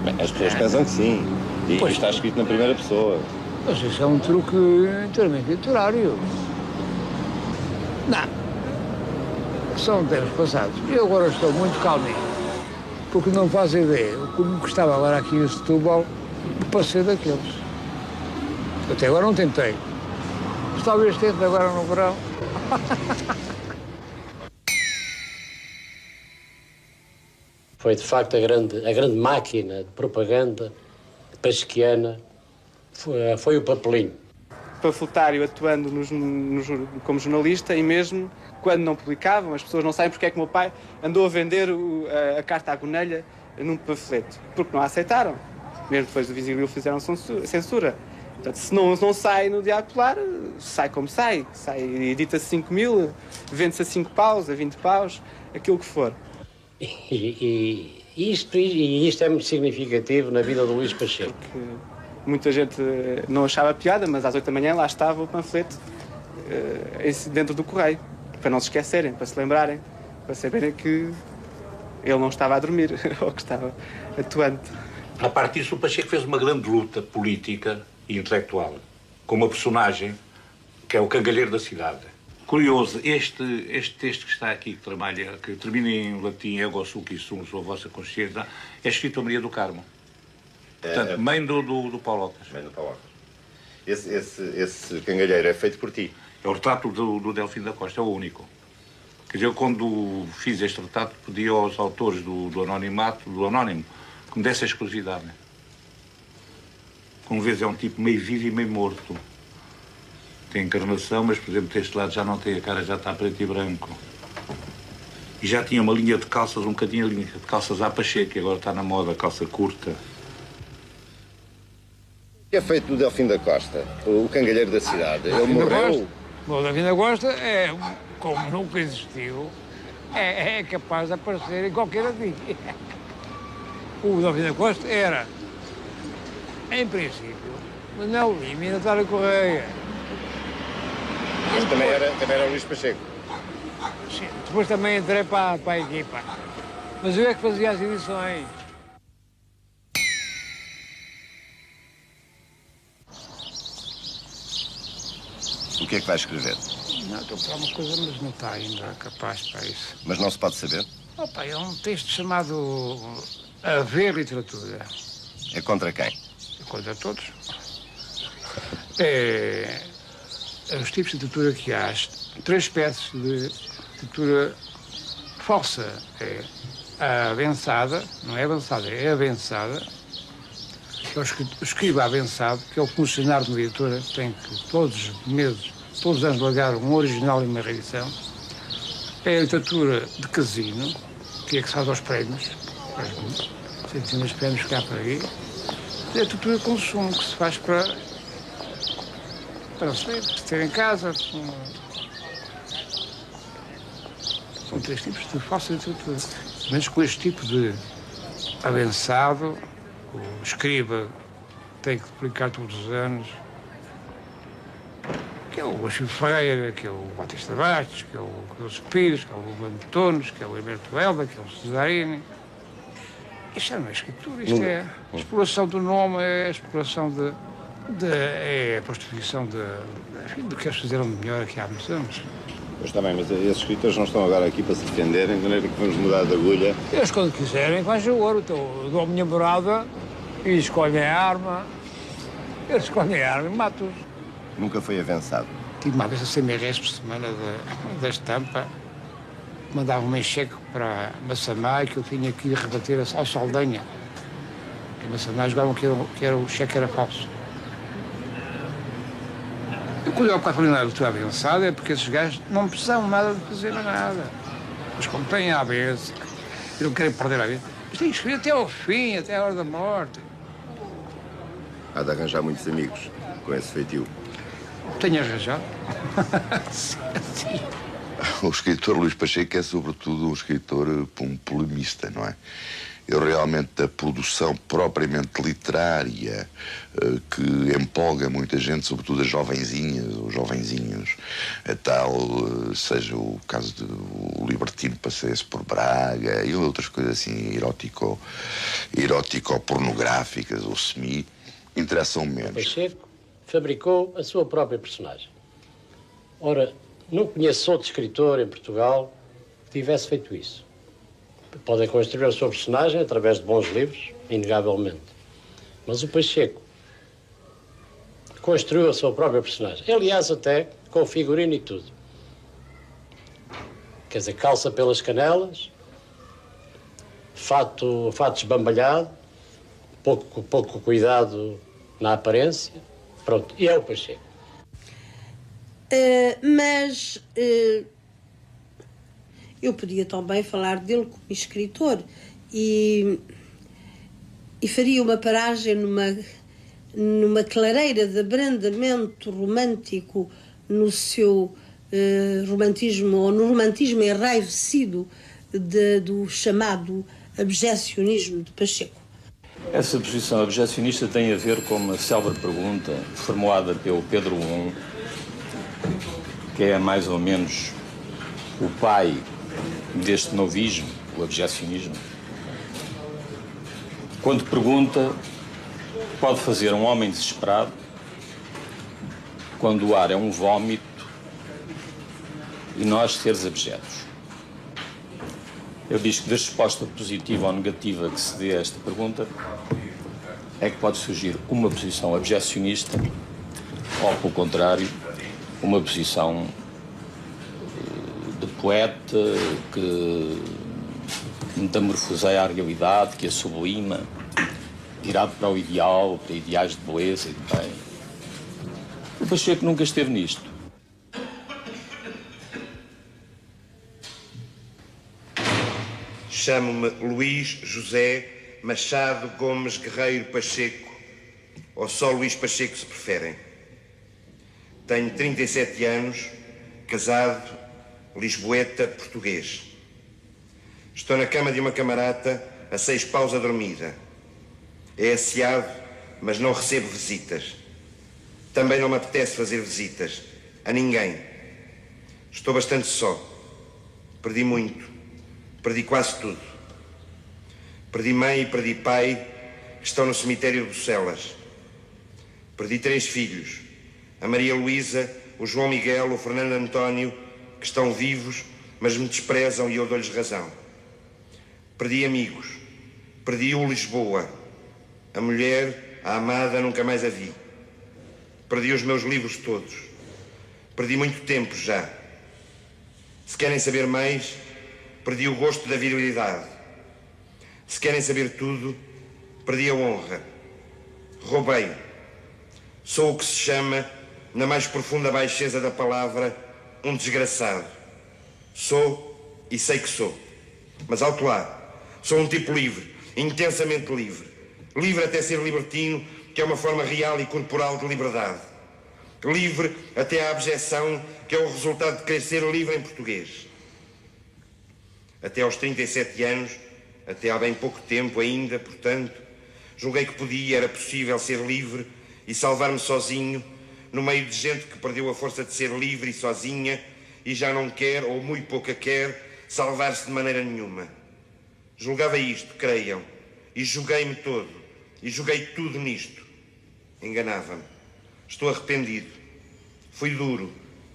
Bem, as pessoas pensam que sim. E Pois. está escrito na primeira pessoa. Mas isso é um truque inteiramente literário. Não. São tempos passados. Eu agora estou muito calminho, porque não faço ideia. Como que estava agora aqui em Setúbal, passei daqueles. Até agora não tentei. Mas talvez tente agora no verão. Foi, de facto, a grande máquina de propaganda pasquiana, foi o papelinho. Panfletário atuando como jornalista e mesmo quando não publicavam, as pessoas não sabem porque é que o meu pai andou a vender a carta à Gonelha num panfleto. Porque não a aceitaram. Mesmo depois do Visível fizeram censura. Portanto, se não sai no Diário Popular, sai como sai. Edita-se 5 mil, vende-se a 5 paus, a 20 paus, aquilo que for. E isto é muito significativo na vida do Luís Pacheco. Porque muita gente não achava piada, mas às 8 da manhã lá estava o panfleto dentro do correio, para não se esquecerem, para se lembrarem, para saberem que ele não estava a dormir, ou que estava atuante. A partir disso, o Pacheco fez uma grande luta política e intelectual, com uma personagem que é o cangalheiro da cidade. Curioso, este texto que está aqui, que termina em latim, ego suci sum, sua vossa consciência, é escrito a Maria do Carmo. Portanto, mãe do Paulo Ocas. Mãe do Paulo Ocas. Esse cangalheiro é feito por ti? É o retrato do Delfim da Costa, é o único. Quer dizer, eu, quando fiz este retrato, pedi aos autores do anónimo, que me desse a exclusividade. Como vês, é um tipo meio vivo e meio morto. Tem encarnação, mas, por exemplo, deste lado já não tem, a cara já está preto e branco. E já tinha uma linha de calças, um bocadinho a linha de calças à Pacheco, que agora está na moda, calça curta. O que é feito do Delfim da Costa, o cangalheiro da cidade? Ele morreu? O Delfim da Costa é, como nunca existiu, é capaz de aparecer em qualquer dia. O Delfim da Costa era, em princípio, Manuel Lima e Natália Correia. Mas também era o Luís Pacheco. Sim, depois também entrei para a equipa. Mas eu é que fazia as edições. O que é que vai escrever? Não, estou para uma coisa, mas não está ainda capaz para isso. Mas não se pode saber? Opa, é um texto chamado A Ver Literatura. É contra quem? É contra todos. É os tipos de literatura que há. 3 espécies de literatura falsa. É a avançada, não é avançada, é avançada. É o escriba avançado, que é o funcionário de uma editora, tem que todos os meses, todos os anos, largar um original e uma reedição. É a literatura de casino, que é que se faz aos prémios, centenas de prémios cá para aí. É a literatura de consumo, que se faz para se ter em casa. São 3 tipos de falsa literatura. Mas com este tipo de avançado, o escriba tem que publicar todos os anos, que é o Chico Ferreira, que é o Batista Bastos, que é o Carlos Pires, que é o Ruben Tonos, que é o Herberto Elba, que é o Cesarini. Isto não é escritura, isto é a exploração do nome, é a exploração é a prostituição do que eles fizeram de melhor aqui há muitos anos. Pois está bem, mas esses escritores não estão agora aqui para se defenderem, de maneira que vamos mudar de agulha. Eles, quando quiserem, fazem o ouro. Eu dou a minha morada e escolhem a arma. Eles escolhem a arma e matam-os. Nunca foi avançado. Tive uma vez a CMRS por semana da estampa. Mandava-me um cheque para Massamá que eu tinha que ir rebater ao Saldanha. Que Massamá jogavam que o cheque era falso. E quando eu falei na leitura avançada é porque esses gajos não precisavam nada de fazer nada. Mas como têm a ABS, e não querem perder a vida, mas têm que escrever até ao fim, até a hora da morte. Há de arranjar muitos amigos com esse feitio. Tenho arranjado. Sim. O escritor Luís Pacheco é, sobretudo, um escritor polemista, não é? Eu realmente, da produção propriamente literária, que empolga muita gente, sobretudo as jovenzinhas, os jovenzinhos, a tal, seja o caso do Libertino Passeia-se por Braga e outras coisas assim, erótico-pornográficas ou semi, interessam menos. Pacheco fabricou a sua própria personagem. Ora, não conheço outro escritor em Portugal que tivesse feito isso. Podem construir a sua personagem através de bons livros, inegavelmente. Mas o Pacheco construiu a sua própria personagem. Aliás, até com figurino e tudo. Quer dizer, calça pelas canelas, fato esbambalhado, pouco cuidado na aparência. Pronto, e é o Pacheco. Eu podia também falar dele como escritor e faria uma paragem numa clareira de abrandamento romântico no seu romantismo, ou no romantismo enraivecido do chamado abjecionismo de Pacheco. Essa posição abjecionista tem a ver com uma célebre pergunta formulada pelo Pedro I, que é mais ou menos o pai deste novismo, o abjecionismo. Quando pergunta, pode fazer um homem desesperado quando o ar é um vómito e nós seres abjetos. Eu digo que da resposta positiva ou negativa que se dê a esta pergunta é que pode surgir uma posição abjecionista ou, pelo contrário, uma posição de poeta que metamorfoseia a realidade, que a sublima, virado para o ideal, para ideais de beleza e de bem. O Pacheco nunca esteve nisto. Chamo-me Luís José Machado Gomes Guerreiro Pacheco, ou só Luís Pacheco se preferem. Tenho 37 anos, casado, lisboeta, português. Estou na cama de uma camarata a 6 paus a dormida. É asseado, mas não recebo visitas. Também não me apetece fazer visitas a ninguém. Estou bastante só. Perdi muito. Perdi quase tudo. Perdi mãe e perdi pai, que estão no cemitério de Bucelas. Perdi 3 filhos. A Maria Luísa, o João Miguel, o Fernando António, que estão vivos, mas me desprezam e eu dou-lhes razão. Perdi amigos. Perdi o Lisboa. A mulher, a amada, nunca mais a vi. Perdi os meus livros todos. Perdi muito tempo já. Se querem saber mais, perdi o gosto da virilidade. Se querem saber tudo, perdi a honra. Roubei. Sou o que se chama, na mais profunda baixeza da palavra, um desgraçado. Sou e sei que sou. Mas alto lá. Sou um tipo livre, intensamente livre. Livre até ser libertino, que é uma forma real e corporal de liberdade. Livre até à abjeção, que é o resultado de querer ser livre em português. Até aos 37 anos, até há bem pouco tempo ainda, portanto, julguei que podia, era possível ser livre e salvar-me sozinho, no meio de gente que perdeu a força de ser livre e sozinha e já não quer, ou muito pouca quer, salvar-se de maneira nenhuma. Julgava isto, creiam, e julguei-me todo, e julguei tudo nisto. Enganava-me. Estou arrependido. Fui duro,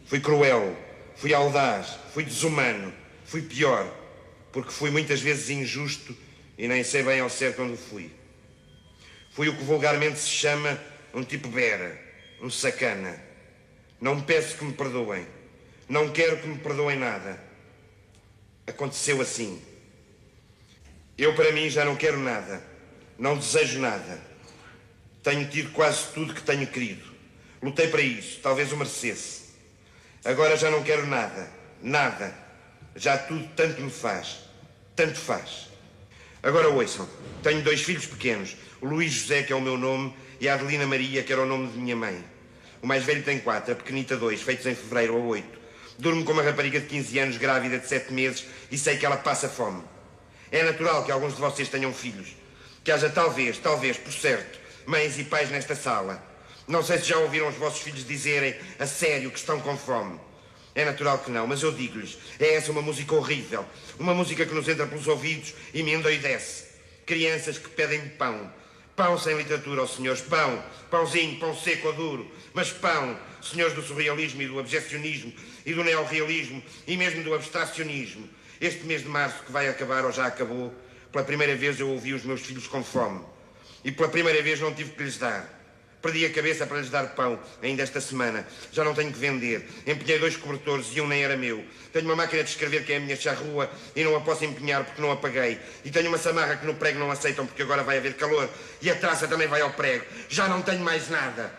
fui cruel, fui audaz, fui desumano, fui pior, porque fui muitas vezes injusto e nem sei bem ao certo onde fui. Fui o que vulgarmente se chama um tipo bera, um sacana. Não peço que me perdoem. Não quero que me perdoem nada. Aconteceu assim. Eu, para mim, já não quero nada. Não desejo nada. Tenho tido quase tudo que tenho querido. Lutei para isso, talvez o merecesse. Agora já não quero nada. Nada. Já tudo tanto me faz. Tanto faz. Agora ouçam. Tenho 2 filhos pequenos. O Luís José, que é o meu nome, e a Adelina Maria, que era o nome de minha mãe. O mais velho tem 4, a pequenita 2, feitos em fevereiro, ou 8. Durmo com uma rapariga de 15 anos, grávida de 7 meses, e sei que ela passa fome. É natural que alguns de vocês tenham filhos. Que haja talvez, por certo, mães e pais nesta sala. Não sei se já ouviram os vossos filhos dizerem a sério que estão com fome. É natural que não, mas eu digo-lhes, é essa uma música horrível. Uma música que nos entra pelos ouvidos e me endoidece. Crianças que pedem pão. Pão sem literatura, ó senhores, pão. Pãozinho, pão seco ou duro. Mas pão, senhores do surrealismo e do abjecionismo e do neorrealismo e mesmo do abstracionismo. Este mês de março que vai acabar ou já acabou, pela primeira vez eu ouvi os meus filhos com fome. E pela primeira vez não tive que lhes dar. Perdi a cabeça para lhes dar pão, ainda esta semana. Já não tenho que vender. Empenhei 2 cobertores e um nem era meu. Tenho uma máquina de escrever que é a minha charrua e não a posso empenhar porque não a paguei. E tenho uma samarra que no prego não aceitam porque agora vai haver calor. E a traça também vai ao prego. Já não tenho mais nada.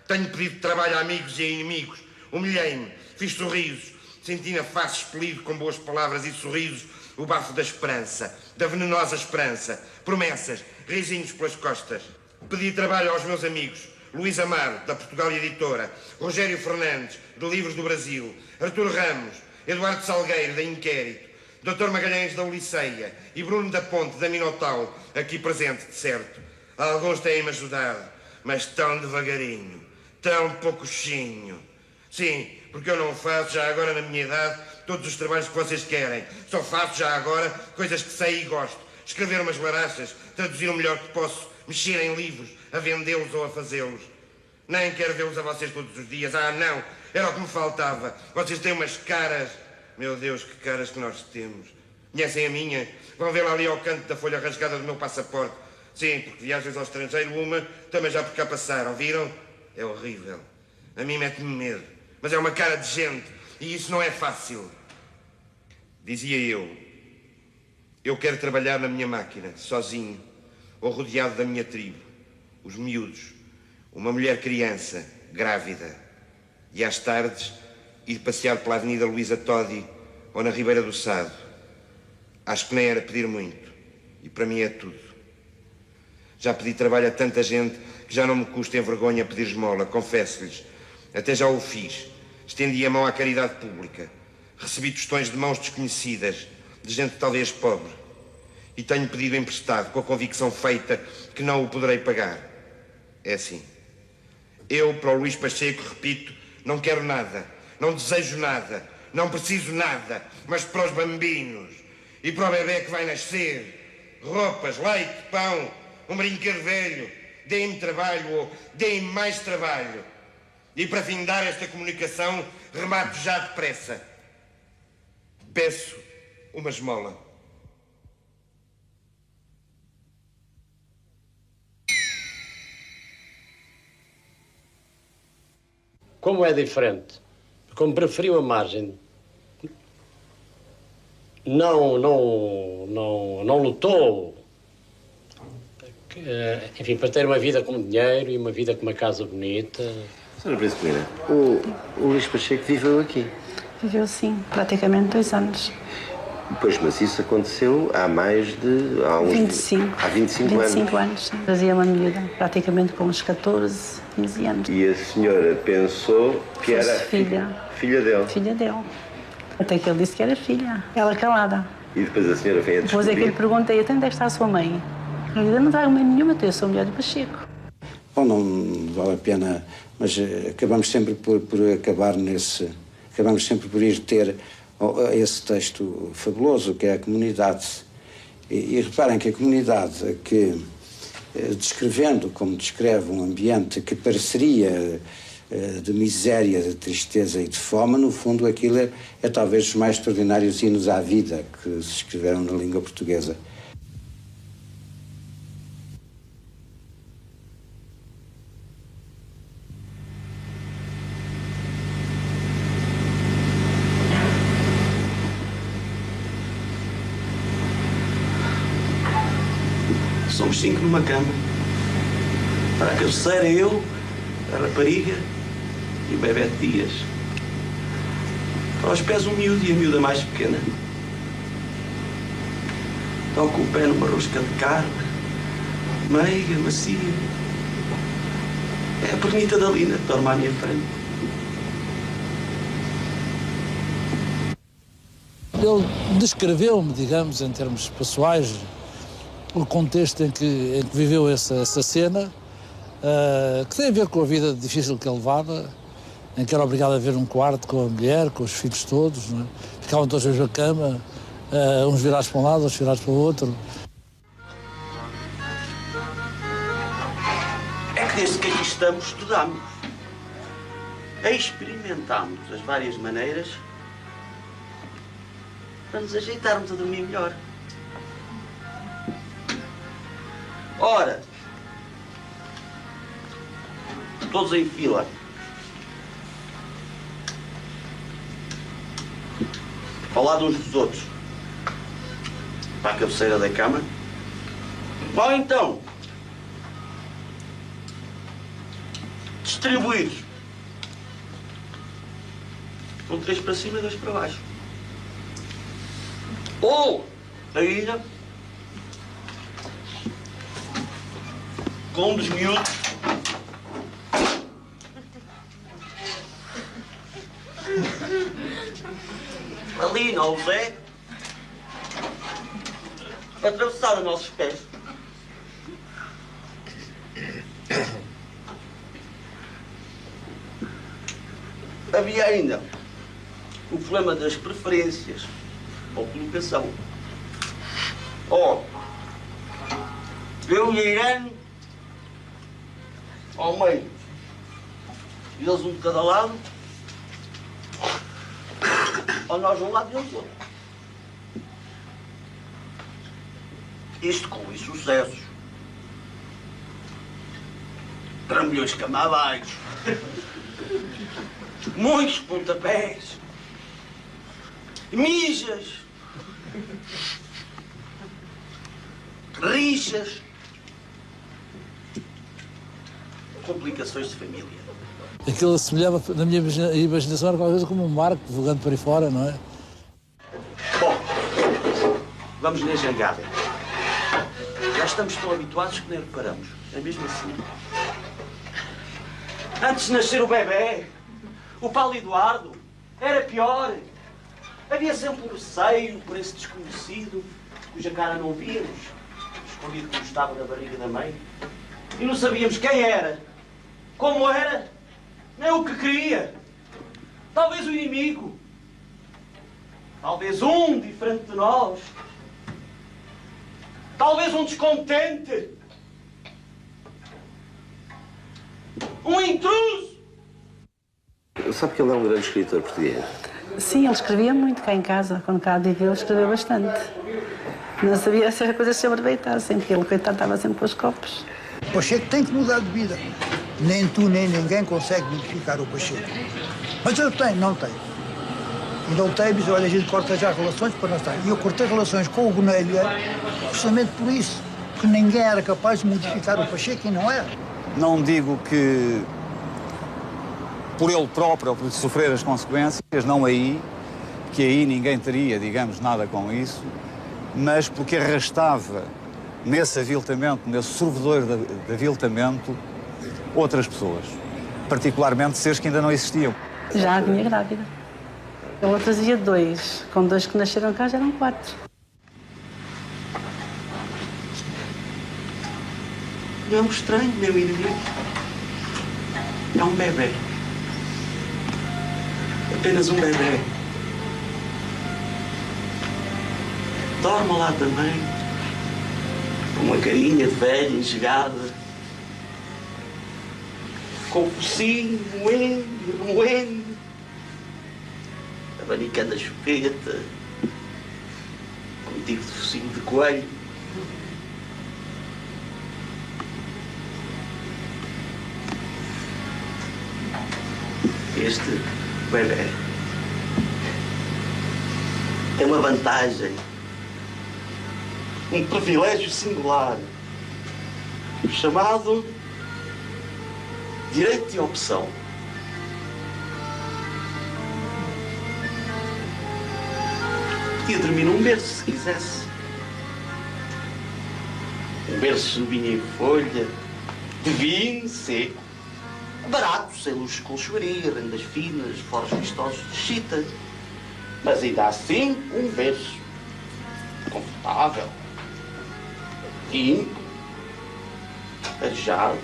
Tenho pedido trabalho a amigos e a inimigos. Humilhei-me. Fiz sorrisos. Senti na face expelido com boas palavras e sorrisos o bafo da esperança. Da venenosa esperança. Promessas. Risinhos pelas costas. Pedi trabalho aos meus amigos. Luís Amaro, da Portugal Editora, Rogério Fernandes, de Livros do Brasil, Artur Ramos, Eduardo Salgueiro, da Inquérito, Dr. Magalhães, da Oliceia e Bruno da Ponte, da Minotauro, aqui presente, de certo. Alguns têm-me ajudado, mas tão devagarinho, tão poucochinho. Sim, porque eu não faço, já agora na minha idade, todos os trabalhos que vocês querem. Só faço, já agora, coisas que sei e gosto. Escrever umas larachas, traduzir o melhor que posso, mexer em livros, a vendê-los ou a fazê-los. Nem quero vê-los a vocês todos os dias. Ah, não, era o que me faltava. Vocês têm umas caras. Meu Deus, que caras que nós temos. Conhecem a minha? Vão vê-la ali ao canto da folha rasgada do meu passaporte. Sim, porque viagens ao estrangeiro, uma, também já por cá passaram, viram? É horrível. A mim mete-me medo. Mas é uma cara de gente, e isso não é fácil. Dizia eu quero trabalhar na minha máquina, sozinho, ou rodeado da minha tribo, os miúdos, uma mulher criança, grávida, e às tardes ir passear pela Avenida Luísa Todi ou na Ribeira do Sado. Acho que nem era pedir muito, e para mim é tudo. Já pedi trabalho a tanta gente que já não me custa em vergonha pedir esmola, confesso-lhes. Até já o fiz. Estendi a mão à caridade pública. Recebi tostões de mãos desconhecidas, de gente talvez pobre. E tenho pedido emprestado, com a convicção feita que não o poderei pagar. É assim. Eu, para o Luís Pacheco, repito, não quero nada, não desejo nada, não preciso nada, mas para os bambinos e para o bebê que vai nascer, roupas, leite, pão, um brinquedo velho, deem-me trabalho ou deem-me mais trabalho. E para findar esta comunicação, remato já depressa. Peço uma esmola. Como é diferente? Como preferiu a margem, não lutou, enfim, para ter uma vida com dinheiro e uma vida com uma casa bonita. Sra. Príncipe, o Luís Pacheco viveu aqui? Viveu sim, praticamente 2 anos. Pois, mas isso aconteceu há mais de... Há 25 anos. 25 anos, sim. Fazia uma miúda, praticamente com uns 14, 15 anos. E a senhora pensou que era filha dele? Filha dele. Até que ele disse que era filha. Ela calada. E depois a senhora vem a descobrir? Depois é que eu lhe perguntei, até onde está a sua mãe? Ele não trago mãe nenhuma, eu sou mulher do Pacheco. Bom, não vale a pena, mas acabamos sempre por acabar nesse... Acabamos sempre por ir ter esse texto fabuloso, que é a comunidade. E reparem que a comunidade que, descrevendo como descreve um ambiente que pareceria de miséria, de tristeza e de fome, no fundo aquilo é talvez os mais extraordinários hinos à vida que se escreveram na língua portuguesa. Somos 5 numa cama. Para a cabeceira, eu, a rapariga e o bebé de Dias. Para os pés, um miúdo e a miúda mais pequena. Toco o pé numa rosca de carne, meiga, macia. É a pernita da Lina que dorme à minha frente. Ele descreveu-me, digamos, em termos pessoais, o contexto em que viveu essa cena, que tem a ver com a vida difícil que ele levava, em que era obrigado a ver um quarto com a mulher, com os filhos todos, não é? Ficavam todos na cama, uns virados para um lado, outros virados para o outro. É que desde que aqui estamos, estudamos. Experimentámos as várias maneiras para nos ajeitarmos a dormir melhor. Ora, todos em fila. Ao lado uns dos outros. Para a cabeceira da cama. Ou então, distribuídos. Com 3 para cima e 2 para baixo. Ou, ainda, com um dos miúdos ali no Zé, atravessar os nossos pés. Havia ainda o problema das preferências ou colocação. Eu e a Irene ao meio, e eles um de cada lado, ou nós de um lado e eles do outro. Isto com insucessos. Trambolhões cama abaixo. Muitos pontapés. Mijas. Rixas. Complicações de família. Aquilo assemelhava, na minha imaginação, era qualquer coisa como um marco vogando para aí fora, não é? Bom, vamos na jangada. Já estamos tão habituados que nem reparamos. É mesmo assim. Antes de nascer o bebê, o Paulo Eduardo, era pior. Havia sempre um receio por esse desconhecido, cuja cara não víamos, escondido como estava na barriga da mãe. E não sabíamos quem era, como era, nem o que queria. Talvez o inimigo. Talvez um diferente de nós. Talvez um descontente. Um intruso. Sabe que ele é um grande escritor português? Sim, ele escrevia muito cá em casa. Quando cá viveu, ele escreveu bastante. Não sabia se as coisas se aproveitassem, porque ele, coitado, estava sempre com os copos. O Pacheco tem que mudar de vida. Nem tu, nem ninguém consegue modificar o Pacheco. Mas eu tenho, não tenho. E não tenho, mas olha, a gente corta já relações para não estar. E eu cortei relações com o Gonelha justamente por isso. Porque ninguém era capaz de modificar o Pacheco e não era. Não digo que por ele próprio ou por sofrer as consequências, não aí, que aí ninguém teria, digamos, nada com isso, mas porque arrastava nesse aviltamento, nesse sorvedor de aviltamento, outras pessoas, particularmente seres que ainda não existiam. Já vinha grávida. Ele trazia 2. Com 2 que nasceram cá já eram 4. Não é um estranho, meu inimigo. É um bebê. Apenas um bebê. Dorme lá também. Com uma carinha de velha, enxugada. Com o focinho, moendo. Abanicando a chupeta. Com um tipo de focinho de coelho. Este bebê tem uma vantagem, um privilégio singular, chamado direito de opção. Podia dormir num berço, se quisesse. Um berço de vinho em folha, de vinho seco. Baratos, sem luxo de colchoaria, rendas finas, foros vistosos de chita. Mas ainda assim, um berço confortável, limpo, arejado,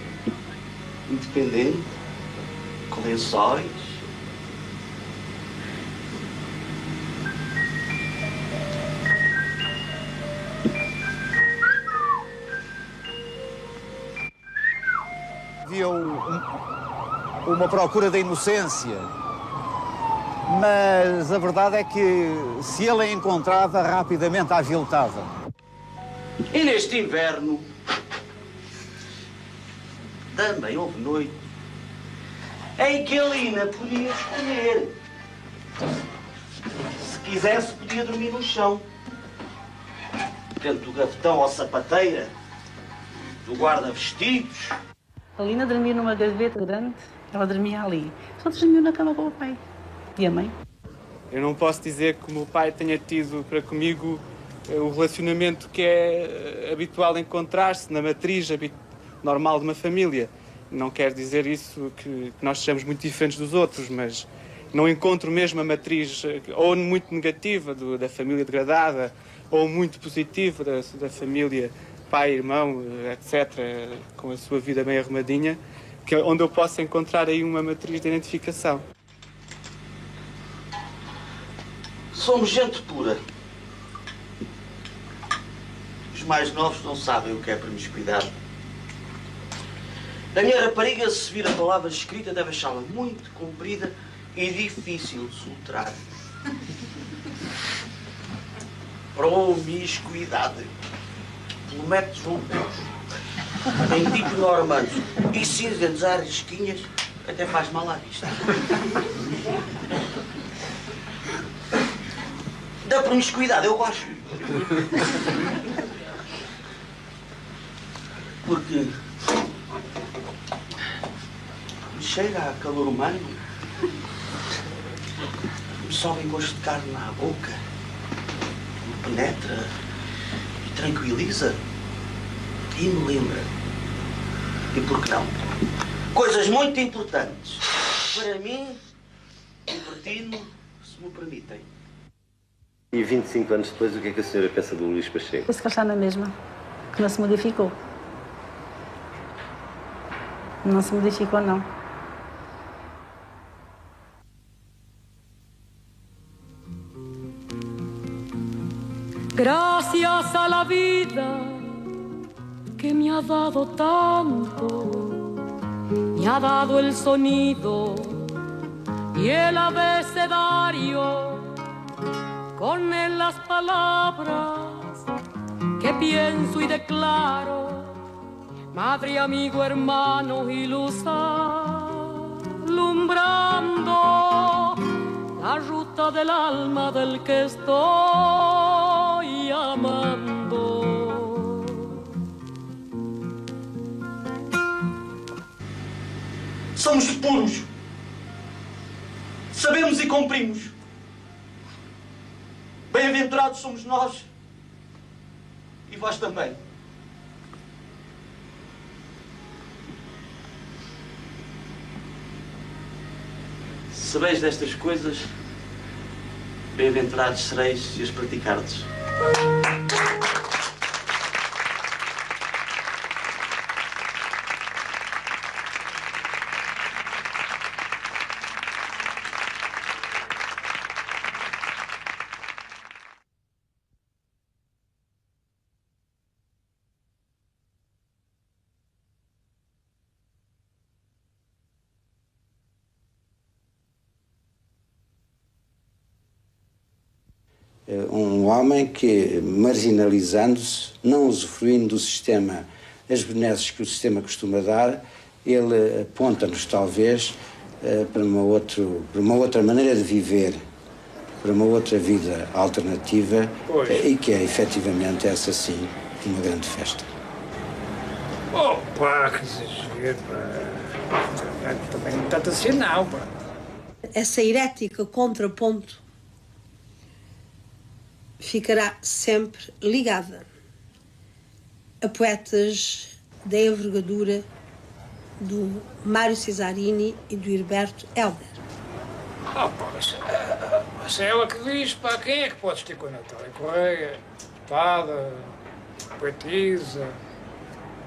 independente, com lençóis. Havia uma procura da inocência, mas a verdade é que se ele a encontrava, rapidamente a aviltava. E neste inverno também houve noite em que a Lina podia escolher. Se quisesse, podia dormir no chão, dentro do gavetão ou sapateira, do guarda-vestidos. A Lina dormia numa gaveta grande, ela dormia ali. Só dormiu na cama com o pai. E a mãe? Eu não posso dizer que o meu pai tenha tido para comigo o relacionamento que é habitual encontrar-se na matriz normal de uma família. Não quer dizer isso que nós sejamos muito diferentes dos outros, mas não encontro mesmo a matriz ou muito negativa da família degradada ou muito positiva da família pai, irmão, etc., com a sua vida bem arrumadinha, onde eu posso encontrar aí uma matriz de identificação. Somos gente pura. Os mais novos não sabem o que é promiscuidade. A minha rapariga, se vir a palavra escrita, deve achá-la muito comprida e difícil de soltar. Promiscuidade. Pelo método João Pedro, em tipo normando e cinzentos às risquinhas, até faz mal à vista. Da promiscuidade eu gosto. Porque me chega a calor humano, me sobe gosto de carne na boca, me penetra e tranquiliza e me lembra. E por que não? Coisas muito importantes para mim e Bertino, se me permitem. E 25 anos depois, o que é que a senhora pensa do Luís Pacheco? Penso que ele está na mesma, que não se modificou. Não se modificou, não. Gracias a la vida que me ha dado tanto, me ha dado el sonido y el abecedario. Con él las palabras que pienso y declaro, madre, amigo, hermano y luz alumbrando la ruta del alma del que estoy amando. Somos puros, sabemos e cumprimos. Bem-aventurados somos nós e vós também. Se sabeis destas coisas, bem-aventurados sereis se as praticardes. Um homem que, marginalizando-se, não usufruindo do sistema, as benesses que o sistema costuma dar, ele aponta-nos, talvez, para uma outra maneira de viver, para uma outra vida alternativa, e que é, efetivamente, essa sim, uma grande festa. Opa, que exagero, pá. Também não tanto assim, não, pá. Essa herética contraponto ficará sempre ligada a poetas da envergadura do Mário Cesarini e do Herberto Helder. Se é ela que diz, pá, quem é que pode estar com a Natália Correia? Deputada, poetisa,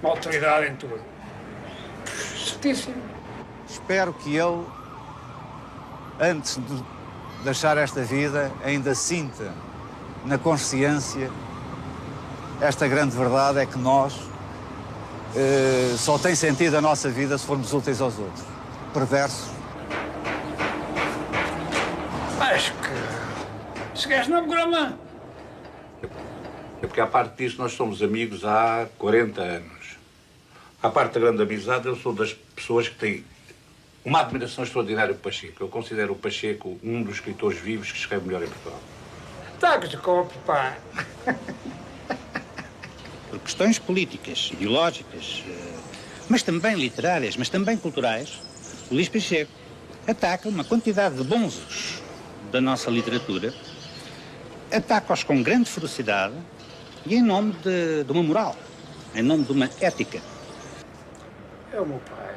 uma autoridade em tudo. Certíssimo. Espero que ele, antes de deixar esta vida, ainda sinta na consciência esta grande verdade, é que nós só tem sentido a nossa vida se formos úteis aos outros. Perversos. Acho que esse gajo não é programa. É porque, à parte disso, nós somos amigos há 40 anos. À parte da grande amizade, eu sou das pessoas que têm uma admiração extraordinária por Pacheco. Eu considero o Pacheco um dos escritores vivos que escreve melhor em Portugal. Tá que te compro, pá. Por questões políticas, ideológicas, mas também literárias, mas também culturais, o Luís Pacheco ataca uma quantidade de bonzos da nossa literatura, ataca-os com grande ferocidade e em nome de uma moral, em nome de uma ética. É o meu pai.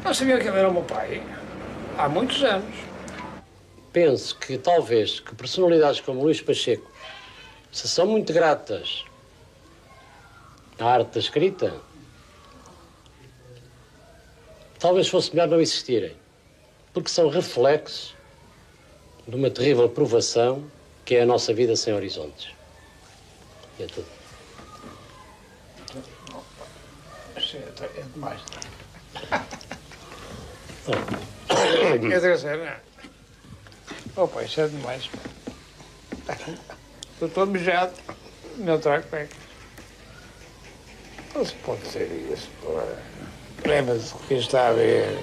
Eu sabia que ele era o meu pai há muitos anos. Penso que talvez que personalidades como Luís Pacheco, se são muito gratas à arte da escrita, talvez fosse melhor não existirem, porque são reflexos de uma terrível provação que é a nossa vida sem horizontes. E é tudo. Isso é demais. Quer dizer, não é? Oh, pai, isso é demais. Estou todo mijado. Não trago pecas. Não se pode ser isso, pô. Lembra-se de quem está a ver.